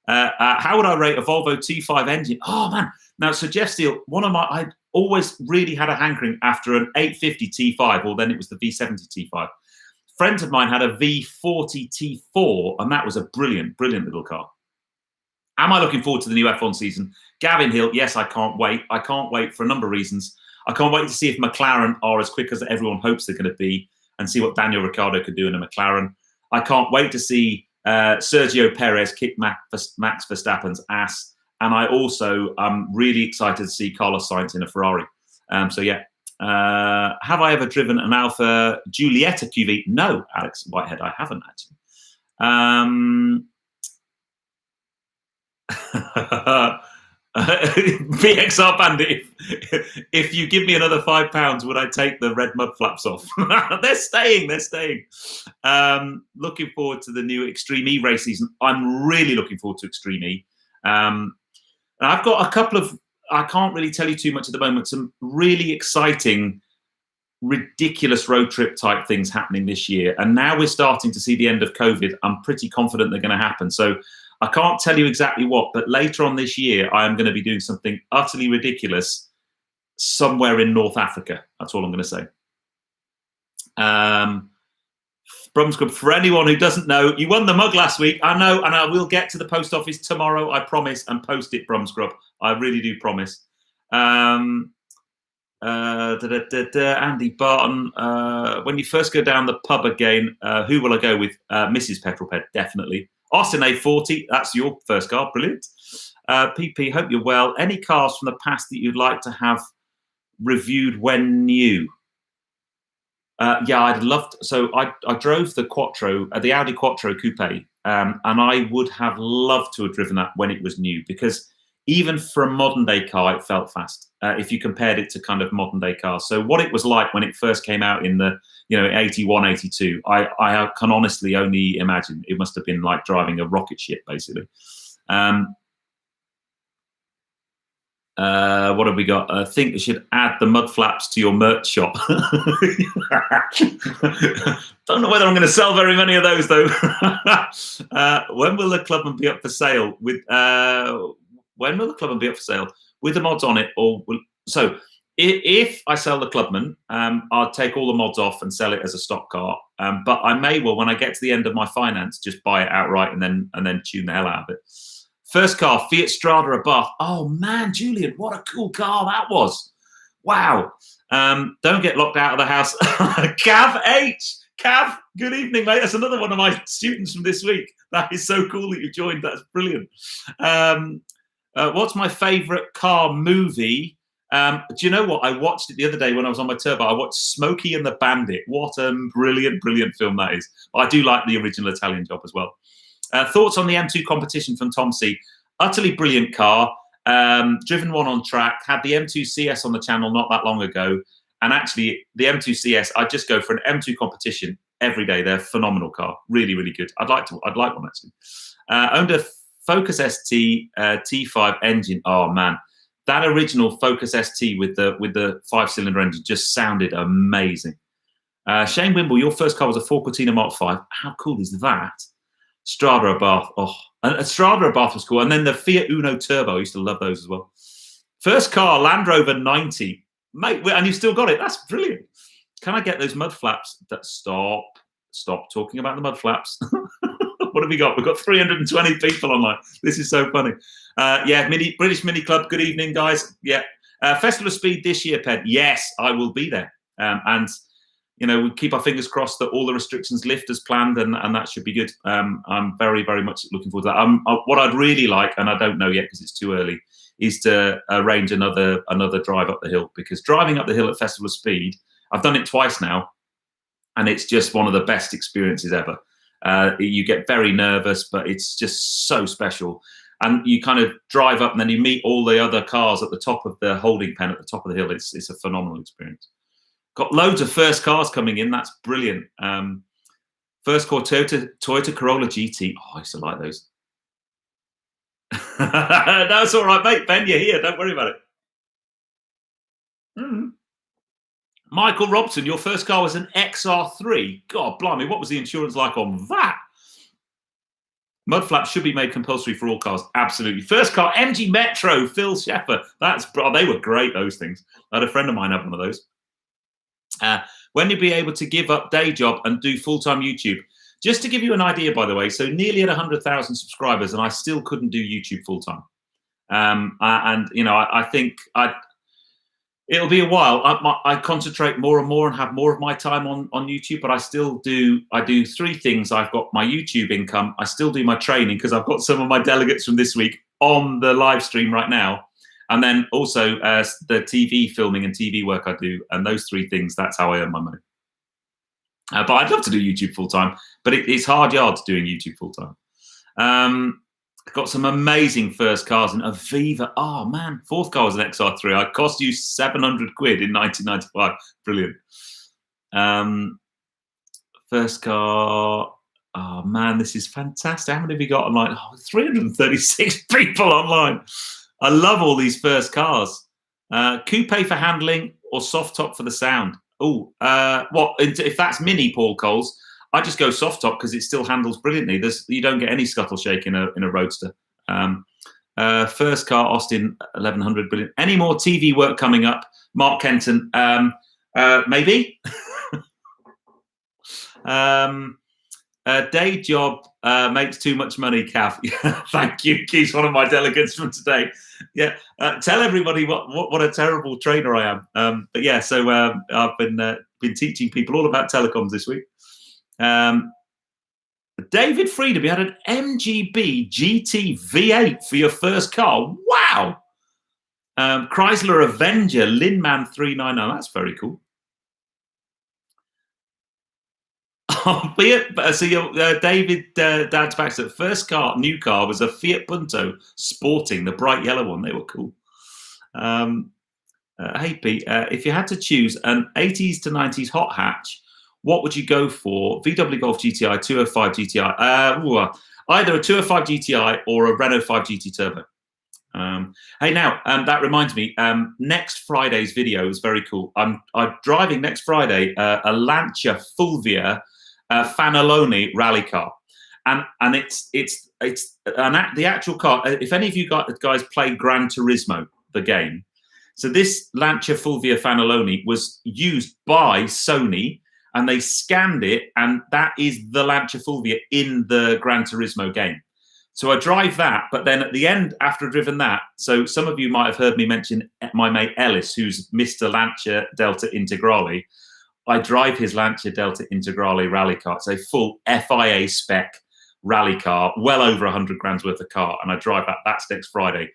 A: How would I rate a Volvo T5 engine? Oh man. Now, so Jeff Steele, I always really had a hankering after an 850 T5, or then it was the V70 T5. Friends of mine had a V40 T4, and that was a brilliant, brilliant little car. Am I looking forward to the new F1 season? Gavin Hill, yes, I can't wait. I can't wait for a number of reasons. I can't wait to see if McLaren are as quick as everyone hopes they're going to be and see what Daniel Ricciardo could do in a McLaren. I can't wait to see Sergio Perez kick Max Verstappen's ass. And I also am really excited to see Carlos Sainz in a Ferrari. So yeah. Have I ever driven an Alfa Giulietta QV? No, Alex Whitehead, I haven't actually. VXR Bandit, if you give me another £5, would I take the red mud flaps off? They're staying. Looking forward to the new Extreme E race season. I'm really looking forward to Extreme E. And I've got a couple of, I can't really tell you too much at the moment, some really exciting, ridiculous road trip type things happening this year. And now we're starting to see the end of COVID. I'm pretty confident they're going to happen. So I can't tell you exactly what, but later on this year, I am going to be doing something utterly ridiculous somewhere in North Africa. That's all I'm going to say. Brumscrub, for anyone who doesn't know, you won the mug last week. I know, and I will get to the post office tomorrow, I promise, and post it, Brumscrub. I really do promise. Andy Barton, when you first go down the pub again, who will I go with? Mrs. Petrolped, definitely. Austin A40, that's your first car, brilliant. PP, hope you're well. Any cars from the past that you'd like to have reviewed when new? Yeah, I'd love to. So I drove the Quattro, the Audi Quattro Coupe, and I would have loved to have driven that when it was new, because even for a modern day car, it felt fast. If you compared it to kind of modern day cars. So what it was like when it first came out in the, 81, 82, I can honestly only imagine. It must have been like driving a rocket ship, basically. What have we got? I think we should add the mud flaps to your merch shop. Don't know whether I'm going to sell very many of those, though. When will the Clubman be up for sale? when will the Clubman be up for sale with the mods on it? So if I sell the Clubman, I'll take all the mods off and sell it as a stock car. But I may well, when I get to the end of my finance, just buy it outright and then tune the hell out of it. First car, Fiat Strada Abarth. Oh man, Julian, what a cool car that was! Wow. Don't get locked out of the house. Cav H. Cav, good evening, mate. That's another one of my students from this week. That is so cool that you joined. That's brilliant. What's my favourite car movie? Do you know what? I watched it the other day when I was on my turbo. I watched Smokey and the Bandit. What a brilliant, brilliant film that is. I do like the original Italian Job as well. Thoughts on the M2 competition from Tom C. Utterly brilliant car. Driven one on track. Had the M2 CS on the channel not that long ago. And actually, the M2 CS, I just go for an M2 competition every day. They're a phenomenal car. Really, really good. I'd like one, actually. Owned a Focus ST T5 engine. Oh, man. That original Focus ST with the 5-cylinder engine just sounded amazing. Shane Wimble, your first car was a Ford Cortina Mark V. How cool is that? Strada Abarth. Oh, and Strada Abarth was cool. And then the Fiat Uno Turbo. I used to love those as well. First car, Land Rover 90. Mate, and you've still got it. That's brilliant. Can I get those mud flaps? Stop talking about the mud flaps. What have we got? We've got 320 people online. This is so funny. Yeah, British Mini Club. Good evening, guys. Yeah. Festival of Speed this year, Ped. Yes, I will be there. And, you know, we keep our fingers crossed that all the restrictions lift as planned, and that should be good. I'm very, very much looking forward to that. What I'd really like, and I don't know yet because it's too early, is to arrange another drive up the hill, because driving up the hill at Festival of Speed, I've done it twice now, and it's just one of the best experiences ever. You get very nervous, but it's just so special. And you kind of drive up and then you meet all the other cars at the top of the holding pen at the top of the hill. It's a phenomenal experience. Got loads of first cars coming in. That's brilliant. First car, Toyota Corolla GT. Oh, I used to like those. That's all right, mate. Ben, you're here. Don't worry about it. Michael Robson, your first car was an XR3. God blimey, what was the insurance like on that? Mud flaps should be made compulsory for all cars. Absolutely. First car, MG Metro, Phil Shepper. They were great, those things. I had a friend of mine have one of those. When you'll be able to give up day job and do full-time YouTube? Just to give you an idea, by the way, so nearly at 100,000 subscribers, and I still couldn't do YouTube full-time. And, you know, I think it'll be a while. I concentrate more and more and have more of my time on YouTube, but I do three things. I've got my YouTube income. I still do my training because I've got some of my delegates from this week on the live stream right now. And then also the TV filming and TV work I do. And those three things, that's how I earn my money. But I'd love to do YouTube full time, but it's hard yards doing YouTube full time. Got some amazing first cars in Aviva. Oh man, fourth car was an XR3. I cost you 700 quid in 1995. Brilliant. First car. Oh man, this is fantastic. How many have we got online? Oh, 336 people online. I love all these first cars. Coupe for handling or soft top for the sound? Oh, if that's mini, Paul Coles, I just go soft top because it still handles brilliantly. You don't get any scuttle shake in a Roadster. First car, Austin 1100, brilliant. Any more TV work coming up? Mark Kenton, maybe. Day job makes too much money, Cav. Thank you. He's one of my delegates from today. Yeah, tell everybody what a terrible trainer I am. But yeah, so I've been teaching people all about telecoms this week. David Freedom, you had an MGB GT V8 for your first car. Wow. Chrysler Avenger Linman 399. That's very cool. David Dad's Baxter, first car, new car, was a Fiat Punto Sporting, the bright yellow one. They were cool. Hey Pete, if you had to choose an 80s to 90s hot hatch, what would you go for? VW Golf GTI, 205 GTI, either a 205 GTI or a Renault 5 GT Turbo. Hey, now that reminds me. Next Friday's video is very cool. I'm driving next Friday a Lancia Fulvia Fanaloni rally car, and the actual car. If any of you guys play Gran Turismo, the game, so this Lancia Fulvia Fanaloni was used by Sony, and they scanned it, and that is the Lancia Fulvia in the Gran Turismo game. So I drive that, but then at the end, after I've driven that, so some of you might have heard me mention my mate Ellis, who's Mr. Lancia Delta Integrale. I drive his Lancia Delta Integrale rally car. It's a full FIA spec rally car, well over 100 grand's worth of car, and I drive that. That's next Friday.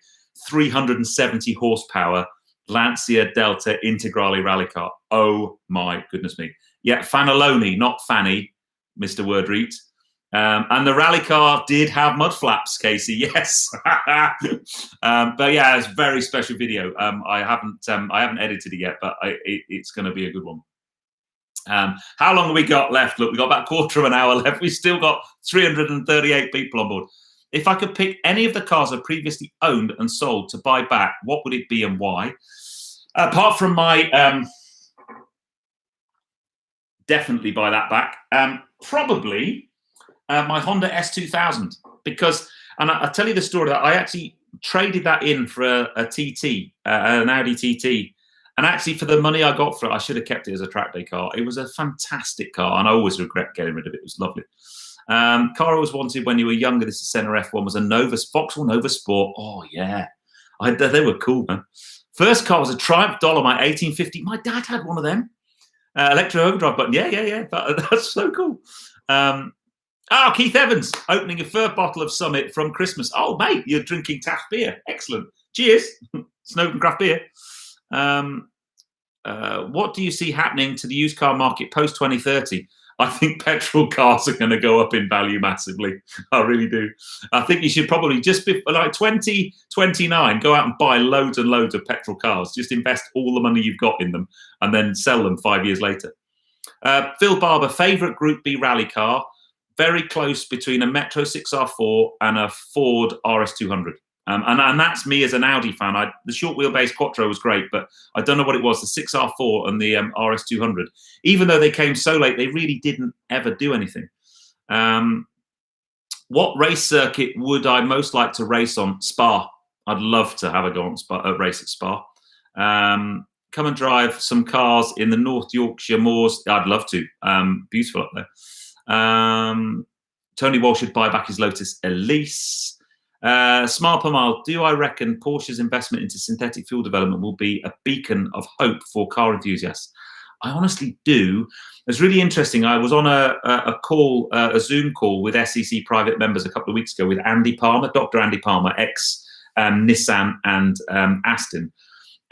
A: 370 horsepower Lancia Delta Integrale rally car. Oh my goodness me. Yeah, Fanaloni, not Fanny, Mr. Wordreet. And the rally car did have mud flaps, Casey. Yes, but yeah, it's a very special video. I haven't edited it yet, but it's going to be a good one. How long have we got left? Look, we got about a quarter of an hour left. We've still got 338 people on board. If I could pick any of the cars I previously owned and sold to buy back, what would it be and why? Apart from my definitely buy that back. Probably. My Honda S2000, because, and I'll tell you the story, that I actually traded that in for a TT, an Audi TT, and actually for the money I got for it, I should have kept it as a track day car. It was a fantastic car, and I always regret getting rid of it. It was lovely. Car I always wanted when you were younger, this is Senna F1, was a Vauxhall Nova Sport. Oh yeah, they were cool, man. First car was a Triumph Dolomite 1850. My dad had one of them. Electro overdrive button. Yeah. That's so cool. Keith Evans opening a third bottle of Summit from Christmas. Oh, mate, you're drinking Taft beer. Excellent. Cheers. Snowden craft beer. What do you see happening to the used car market post 2030? I think petrol cars are going to go up in value massively. I really do. I think you should probably just be like 2029, go out and buy loads and loads of petrol cars. Just invest all the money you've got in them and then sell them 5 years later. Phil Barber, favourite Group B rally car. Very close between a Metro 6R4 and a Ford RS200. And that's me as an Audi fan. The short wheelbase Quattro was great, but I don't know what it was, the 6R4 and the RS200. Even though they came so late, they really didn't ever do anything. What race circuit would I most like to race on? Spa. I'd love to have a go on a race at Spa. Come and drive some cars in the North Yorkshire moors. I'd love to. Beautiful up there. Tony Walsh should buy back his Lotus Elise. Smile per mile, do I reckon Porsche's investment into synthetic fuel development will be a beacon of hope for car enthusiasts? I honestly do. It's really interesting. I was on a Zoom call with SEC private members a couple of weeks ago with Andy Palmer, Dr. Andy Palmer, ex Nissan and Aston.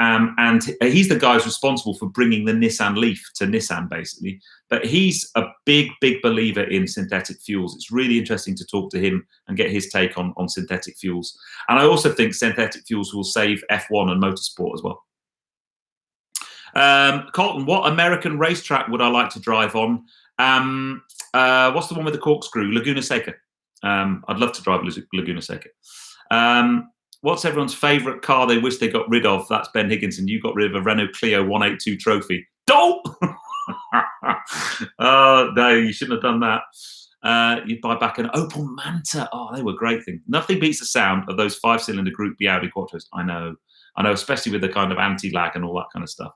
A: And he's the guy who's responsible for bringing the Nissan Leaf to Nissan, basically. But he's a big, big believer in synthetic fuels. It's really interesting to talk to him and get his take on synthetic fuels. And I also think synthetic fuels will save F1 and motorsport as well. Colton, what American racetrack would I like to drive on? What's the one with the corkscrew? Laguna Seca. I'd love to drive Laguna Seca. What's everyone's favourite car they wish they got rid of? That's Ben Higginson. You got rid of a Renault Clio 182 Trophy. Dope! Oh, no, you shouldn't have done that. You'd buy back an Opel Manta. Oh, they were great things. Nothing beats the sound of those 5-cylinder Group B Audi Quattros. I know, especially with the kind of anti-lag and all that kind of stuff.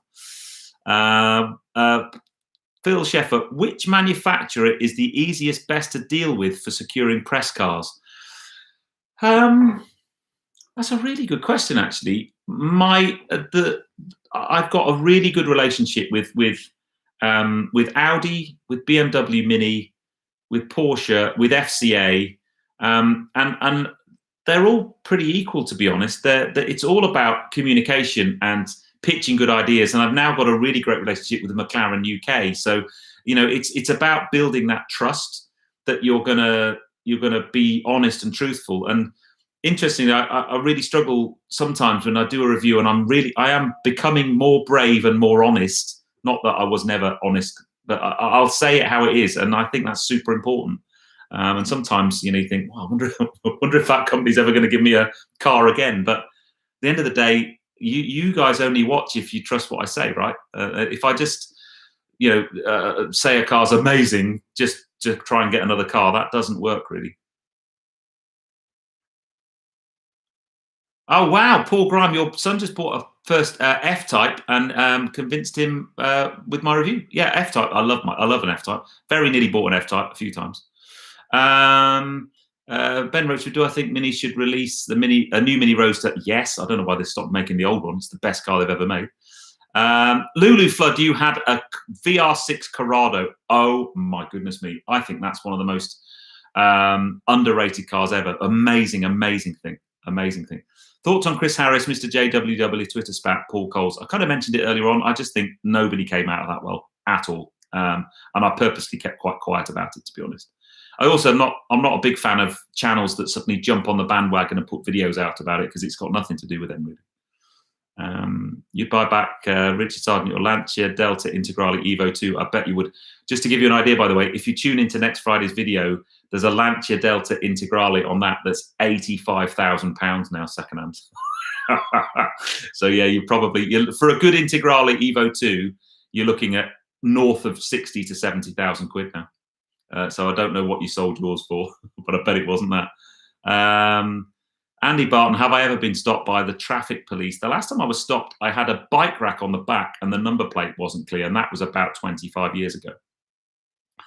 A: Phil Sheffer, which manufacturer is the easiest, best to deal with for securing press cars? That's a really good question, actually. I've got a really good relationship with Audi, with BMW Mini, with Porsche, with FCA, and they're all pretty equal, to be honest. It's all about communication and pitching good ideas. And I've now got a really great relationship with the McLaren UK. So, it's about building that trust that you're gonna be honest and truthful. And interestingly, I really struggle sometimes when I do a review, and I am becoming more brave and more honest. Not that I was never honest, but I'll say it how it is, and I think that's super important. And sometimes, you think, well, I wonder if that company's ever going to give me a car again. But at the end of the day, you guys only watch if you trust what I say, right? If I just, say a car's amazing, just to try and get another car. That doesn't work really. Oh wow, Paul Grime, your son just bought a first F-Type and convinced him with my review. Yeah, F-Type. I love an F-Type. Very nearly bought an F-Type a few times. Ben Roach, do I think Mini should release a new Mini Roadster? Yes. I don't know why they stopped making the old one. It's the best car they've ever made. Lulu Flood, you had a VR6 Corrado. Oh my goodness me! I think that's one of the most underrated cars ever. Amazing thing. Amazing thing. Thoughts on Chris Harris, Mr. JWW, Twitter spat, Paul Coles? I kind of mentioned it earlier on. I just think nobody came out of that well at all, and I purposely kept quite quiet about it, to be honest. I'm not a big fan of channels that suddenly jump on the bandwagon and put videos out about it because it's got nothing to do with them really. You'd buy back Richard Sargent or Lancia Delta Integrale Evo 2. I bet you would. Just to give you an idea, by the way, if you tune into next Friday's video, there's a Lancia Delta Integrale on that's £85,000 now secondhand. So yeah, for a good Integrale Evo 2, you're looking at north of 60 to 70,000 quid now. So I don't know what you sold yours for, but I bet it wasn't that. Andy Barton, have I ever been stopped by the traffic police? The last time I was stopped, I had a bike rack on the back and the number plate wasn't clear, and that was about 25 years ago.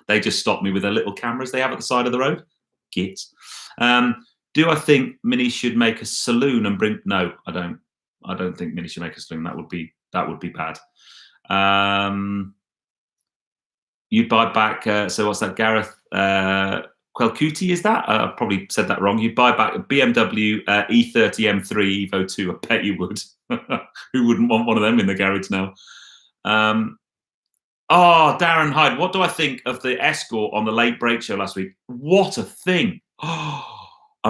A: They just stopped me with their little cameras they have at the side of the road. Gits. Do I think Mini should make a saloon and bring? No, I don't. I don't think Mini should make a saloon. That would be bad. You'd buy back. So what's that, Gareth? Quelcuti, is that? I probably said that wrong. You'd buy back a BMW E30 M3 Evo 2. I bet you would. Who wouldn't want one of them in the garage now? Darren Hyde, what do I think of the Escort on the Late Break Show last week? What a thing. I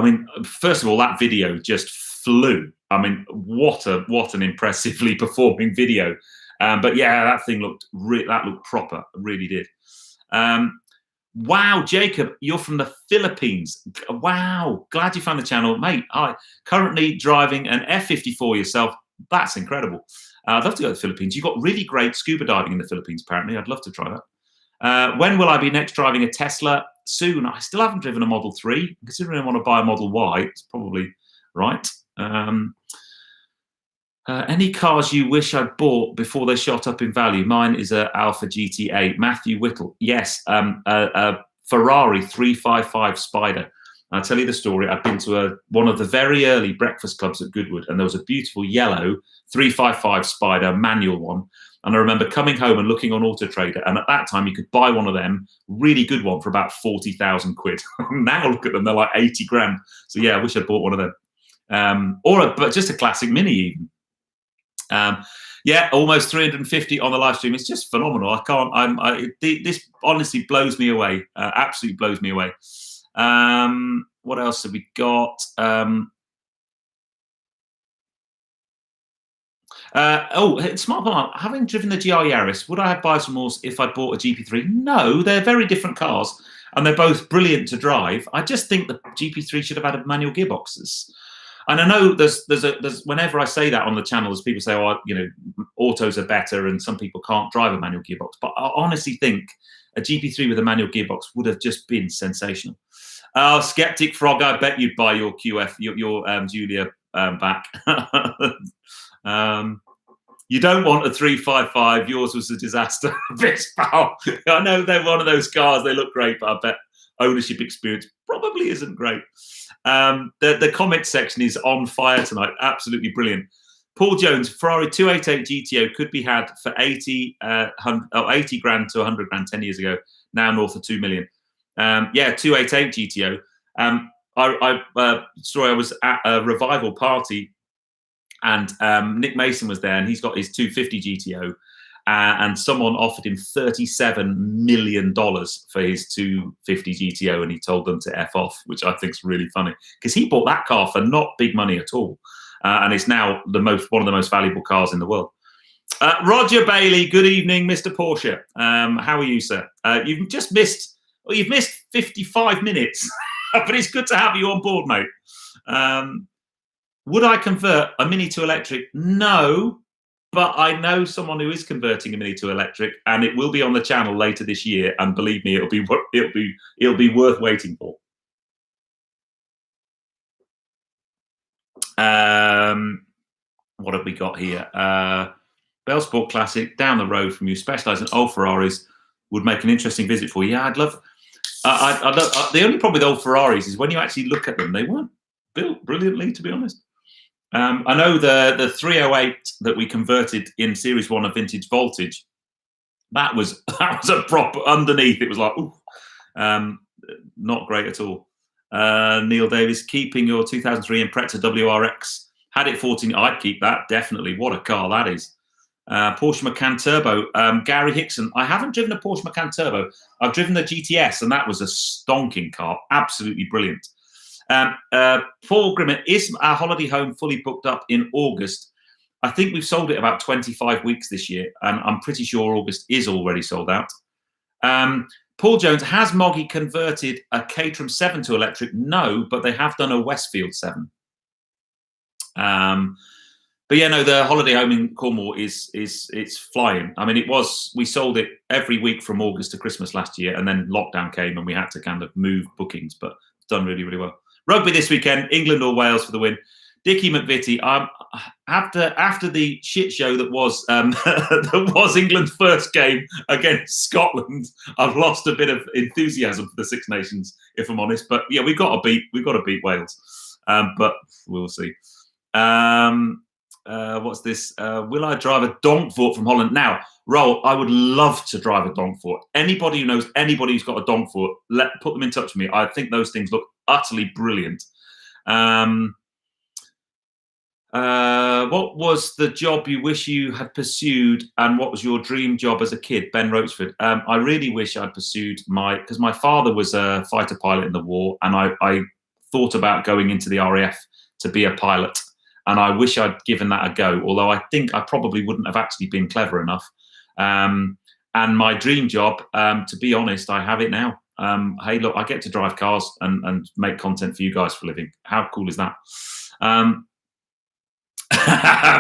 A: mean, first of all, that video just flew. I mean, what an impressively performing video. But yeah, that thing looked proper. It really did. Wow, Jacob, you're from the Philippines. Wow, glad you found the channel, mate. Currently driving an F54 yourself. That's incredible. I'd love to go to the Philippines. You've got really great scuba diving in the Philippines, apparently. I'd love to try that. When will I be next driving a Tesla? Soon. I still haven't driven a Model 3. Considering I want to buy a Model Y, it's probably right. Any cars you wish I'd bought before they shot up in value? Mine is a Alpha GT8. Matthew Whittle. Yes, a Ferrari 355 Spider. I'll tell you the story. I've been to one of the very early breakfast clubs at Goodwood, and there was a beautiful yellow 355 Spider, manual one. And I remember coming home and looking on Auto Trader, and at that time you could buy one of them, really good one, for about 40,000 quid. Now look at them, they're like 80 grand. So yeah, I wish I'd bought one of them. But just a classic Mini even. Yeah, almost 350 on the live stream. It's just phenomenal. This honestly blows me away. Absolutely blows me away. What else have we got? Smart Bomb. Having driven the GR Yaris, would I have buyer's remorse if I bought a GP3? No, they're very different cars, and they're both brilliant to drive. I just think the GP3 should have had manual gearboxes. And I know there's whenever I say that on the channel, there's people say, autos are better, and some people can't drive a manual gearbox. But I honestly think a GP3 with a manual gearbox would have just been sensational. Skeptic Frog, I bet you'd buy your QF, your Julia back. You don't want a 355. Yours was a disaster. I know they're one of those cars. They look great, but I bet ownership experience probably isn't great. The comment section is on fire tonight. Absolutely brilliant. Paul Jones, Ferrari 288 GTO could be had for 80 grand to 100 grand 10 years ago. Now north of 2 million. 288 GTO. I was at a revival party, and Nick Mason was there, and he's got his 250 GTO, and someone offered him $37 million for his 250 GTO, and he told them to F off, which I think is really funny, because he bought that car for not big money at all, and it's now one of the most valuable cars in the world. Roger Bailey, good evening, Mr. Porsche. How are you, sir? You've missed 55 minutes, but it's good to have you on board, mate. Would I convert a Mini to electric? No, But I know someone who is converting a Mini to electric, and it will be on the channel later this year. And believe me, it'll be worth waiting for. What have we got here? Bell Sport Classic down the road from you, specialise in old Ferraris. Would make an interesting visit for you. Yeah, I'd love. The only problem with old Ferraris is when you actually look at them, they weren't built brilliantly, to be honest. I know the 308 that we converted in Series 1 of Vintage Voltage, that was a proper underneath. It was like, ooh, not great at all. Neil Davis, keeping your 2003 Impreza WRX. Had it 14, I'd keep that, definitely. What a car that is. Porsche Macan Turbo. Gary Hickson, I haven't driven a Porsche Macan Turbo. I've driven the GTS, and that was a stonking car. Absolutely brilliant. Paul Grimmett, is our holiday home fully booked up in August? I think we've sold it about 25 weeks this year, and I'm pretty sure August is already sold out. Paul Jones, has Moggy converted a Caterham 7 to electric? No, but they have done a Westfield 7. But yeah, no, the holiday home in Cornwall it's flying. I mean, we sold it every week from August to Christmas last year, and then lockdown came and we had to kind of move bookings, but it's done really, really well. Rugby this weekend, England or Wales for the win. Dickie McVitie, after the shit show that was that was England's first game against Scotland, I've lost a bit of enthusiasm for the Six Nations, if I'm honest. But yeah, we've got to beat Wales, but we'll see. What's this? Will I drive a Donkvoort from Holland? Now, Roll, I would love to drive a Donkvoort. Anybody who knows anybody who's got a Donkvoort, put them in touch with me. I think those things look utterly brilliant. What was the job you wish you had pursued, and what was your dream job as a kid? Ben Roachford. I really wish I'd pursued because my father was a fighter pilot in the war, and I thought about going into the RAF to be a pilot. And I wish I'd given that a go, although I think I probably wouldn't have actually been clever enough. And my dream job, to be honest, I have it now. Hey, look, I get to drive cars and make content for you guys for a living. How cool is that?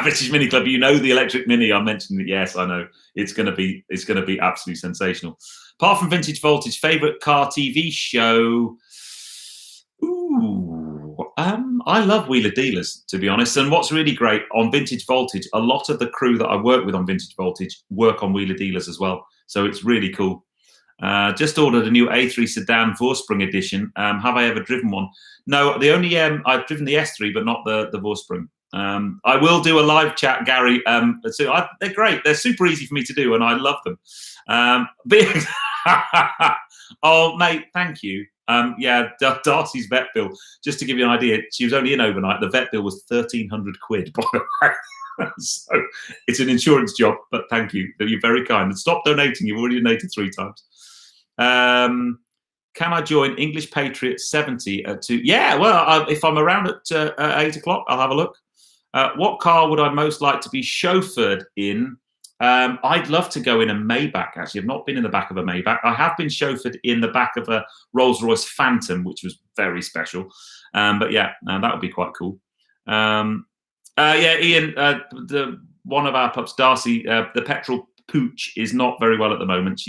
A: British Mini Club, you know the electric Mini. I mentioned it. Yes, I know. It's going to be absolutely sensational. Apart from Vintage Voltage, favorite car TV show? Ooh. I love Wheeler Dealers, to be honest. And what's really great on Vintage Voltage, a lot of the crew that I work with on Vintage Voltage work on Wheeler Dealers as well. So it's really cool. Just ordered a new A3 sedan Vorsprung edition. Have I ever driven one? No, the only I've driven the S3, but not the Vorsprung. I will do a live chat, Gary. So they're great. They're super easy for me to do, and I love them. Oh, mate, thank you. Yeah, Darcy's vet bill. Just to give you an idea, she was only in overnight. The vet bill was 1,300 quid, by the way. So it's an insurance job, but thank you. You're very kind. And stop donating. You've already donated 3 times. Can I join English Patriot 70 at 2? Yeah, well, if I'm around at 8 o'clock, I'll have a look. What car would I most like to be chauffeured in? I'd love to go in a Maybach, actually. I've not been in the back of a Maybach. I have been chauffeured in the back of a Rolls-Royce Phantom, which was very special. But yeah, that would be quite cool. Yeah, Ian, one of our pups, Darcy, the Petrol Pooch, is not very well at the moment.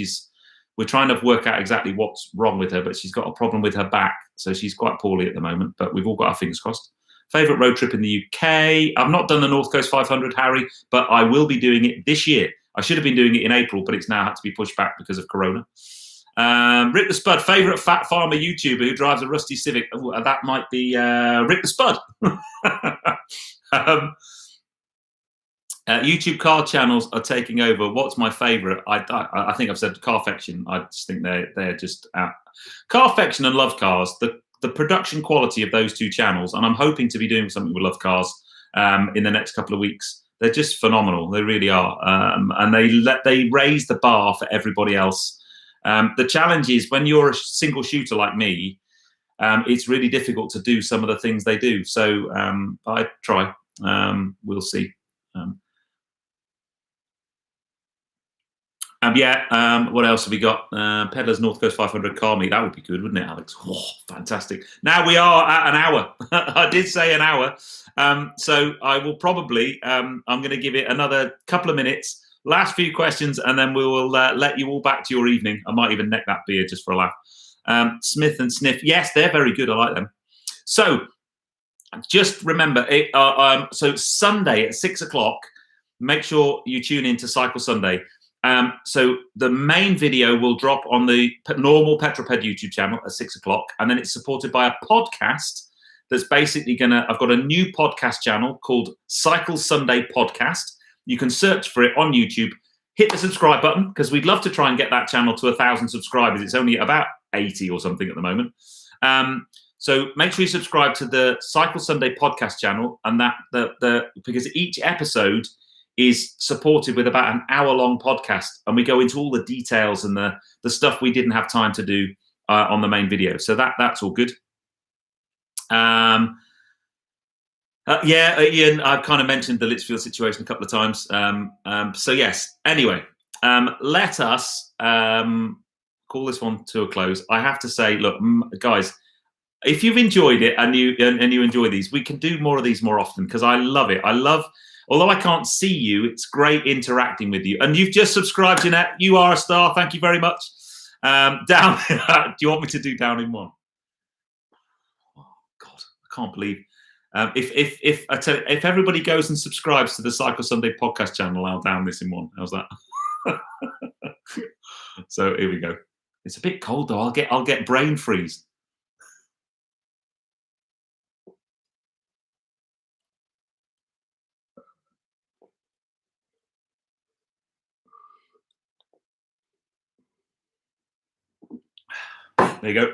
A: We're trying to work out exactly what's wrong with her, but she's got a problem with her back. So she's quite poorly at the moment, but we've all got our fingers crossed. Favourite road trip in the UK? I've not done the North Coast 500, Harry, but I will be doing it this year. I should have been doing it in April, but it's now had to be pushed back because of Corona. Rick the Spud, favourite fat farmer YouTuber who drives a rusty Civic? Ooh, that might be Rick the Spud. YouTube car channels are taking over. What's my favourite? I think I've said Carfection. I just think they're just Carfection and Love Cars. The production quality of those 2 channels, and I'm hoping to be doing something with Love Cars in the next couple of weeks. They're just phenomenal. They really are, and they raise the bar for everybody else. The challenge is when you're a single shooter like me, it's really difficult to do some of the things they do. So I try. We'll see. What else have we got? Peddlers North Coast 500 car meet. That would be good, wouldn't it, Alex? Oh, fantastic. Now we are at an hour. I did say an hour. So I will probably, I'm going to give it another couple of minutes, last few questions, and then we will let you all back to your evening. I might even neck that beer just for a laugh. Smith and Sniff. Yes, they're very good. I like them. So just remember, so Sunday at 6 o'clock, make sure you tune in to Cycle Sunday. So the main video will drop on the normal Petroped YouTube channel at 6 o'clock, and then it's supported by a podcast that's basically I've got a new podcast channel called Cycle Sunday Podcast. You can search for it on YouTube, hit the subscribe button, because we'd love to try and get that channel to 1,000 subscribers. It's only about 80 or something at the moment. So make sure you subscribe to the Cycle Sunday Podcast channel, and because each episode is supported with about an hour-long podcast, and we go into all the details and the stuff we didn't have time to do on the main video. So that's all good. Ian, I've kind of mentioned the Litchfield situation a couple of times. So yes. Anyway, let us call this one to a close. I have to say, look, guys, if you've enjoyed it and you enjoy these, we can do more of these more often, because I love it. Although I can't see you, it's great interacting with you. And you've just subscribed, Jeanette. You are a star. Thank you very much. Down. Do you want me to do down in one? Oh God, I can't believe. If everybody goes and subscribes to the Cycle Sunday Podcast channel, I'll down this in one. How's that? So here we go. It's a bit cold though. I'll get brain freeze. There you go.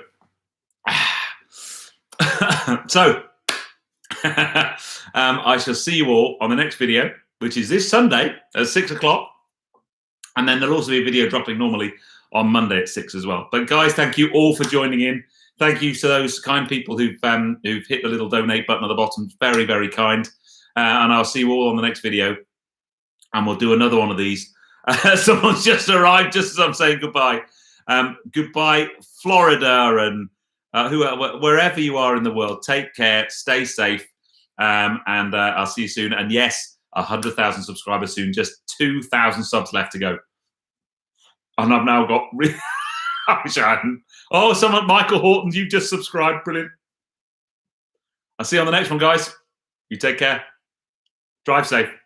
A: So, I shall see you all on the next video, which is this Sunday at 6 o'clock. And then there'll also be a video dropping normally on Monday at 6 as well. But guys, thank you all for joining in. Thank you to those kind people who've hit the little donate button at the bottom. Very, very kind. And I'll see you all on the next video. And we'll do another one of these. Someone's just arrived just as I'm saying goodbye. Goodbye, Florida, and wherever you are in the world. Take care, stay safe, and I'll see you soon. And yes, 100,000 subscribers soon. Just 2,000 subs left to go. And I've now got. I wish I hadn't. Oh, Michael Horton, you've just subscribed. Brilliant. I'll see you on the next one, guys. You take care. Drive safe.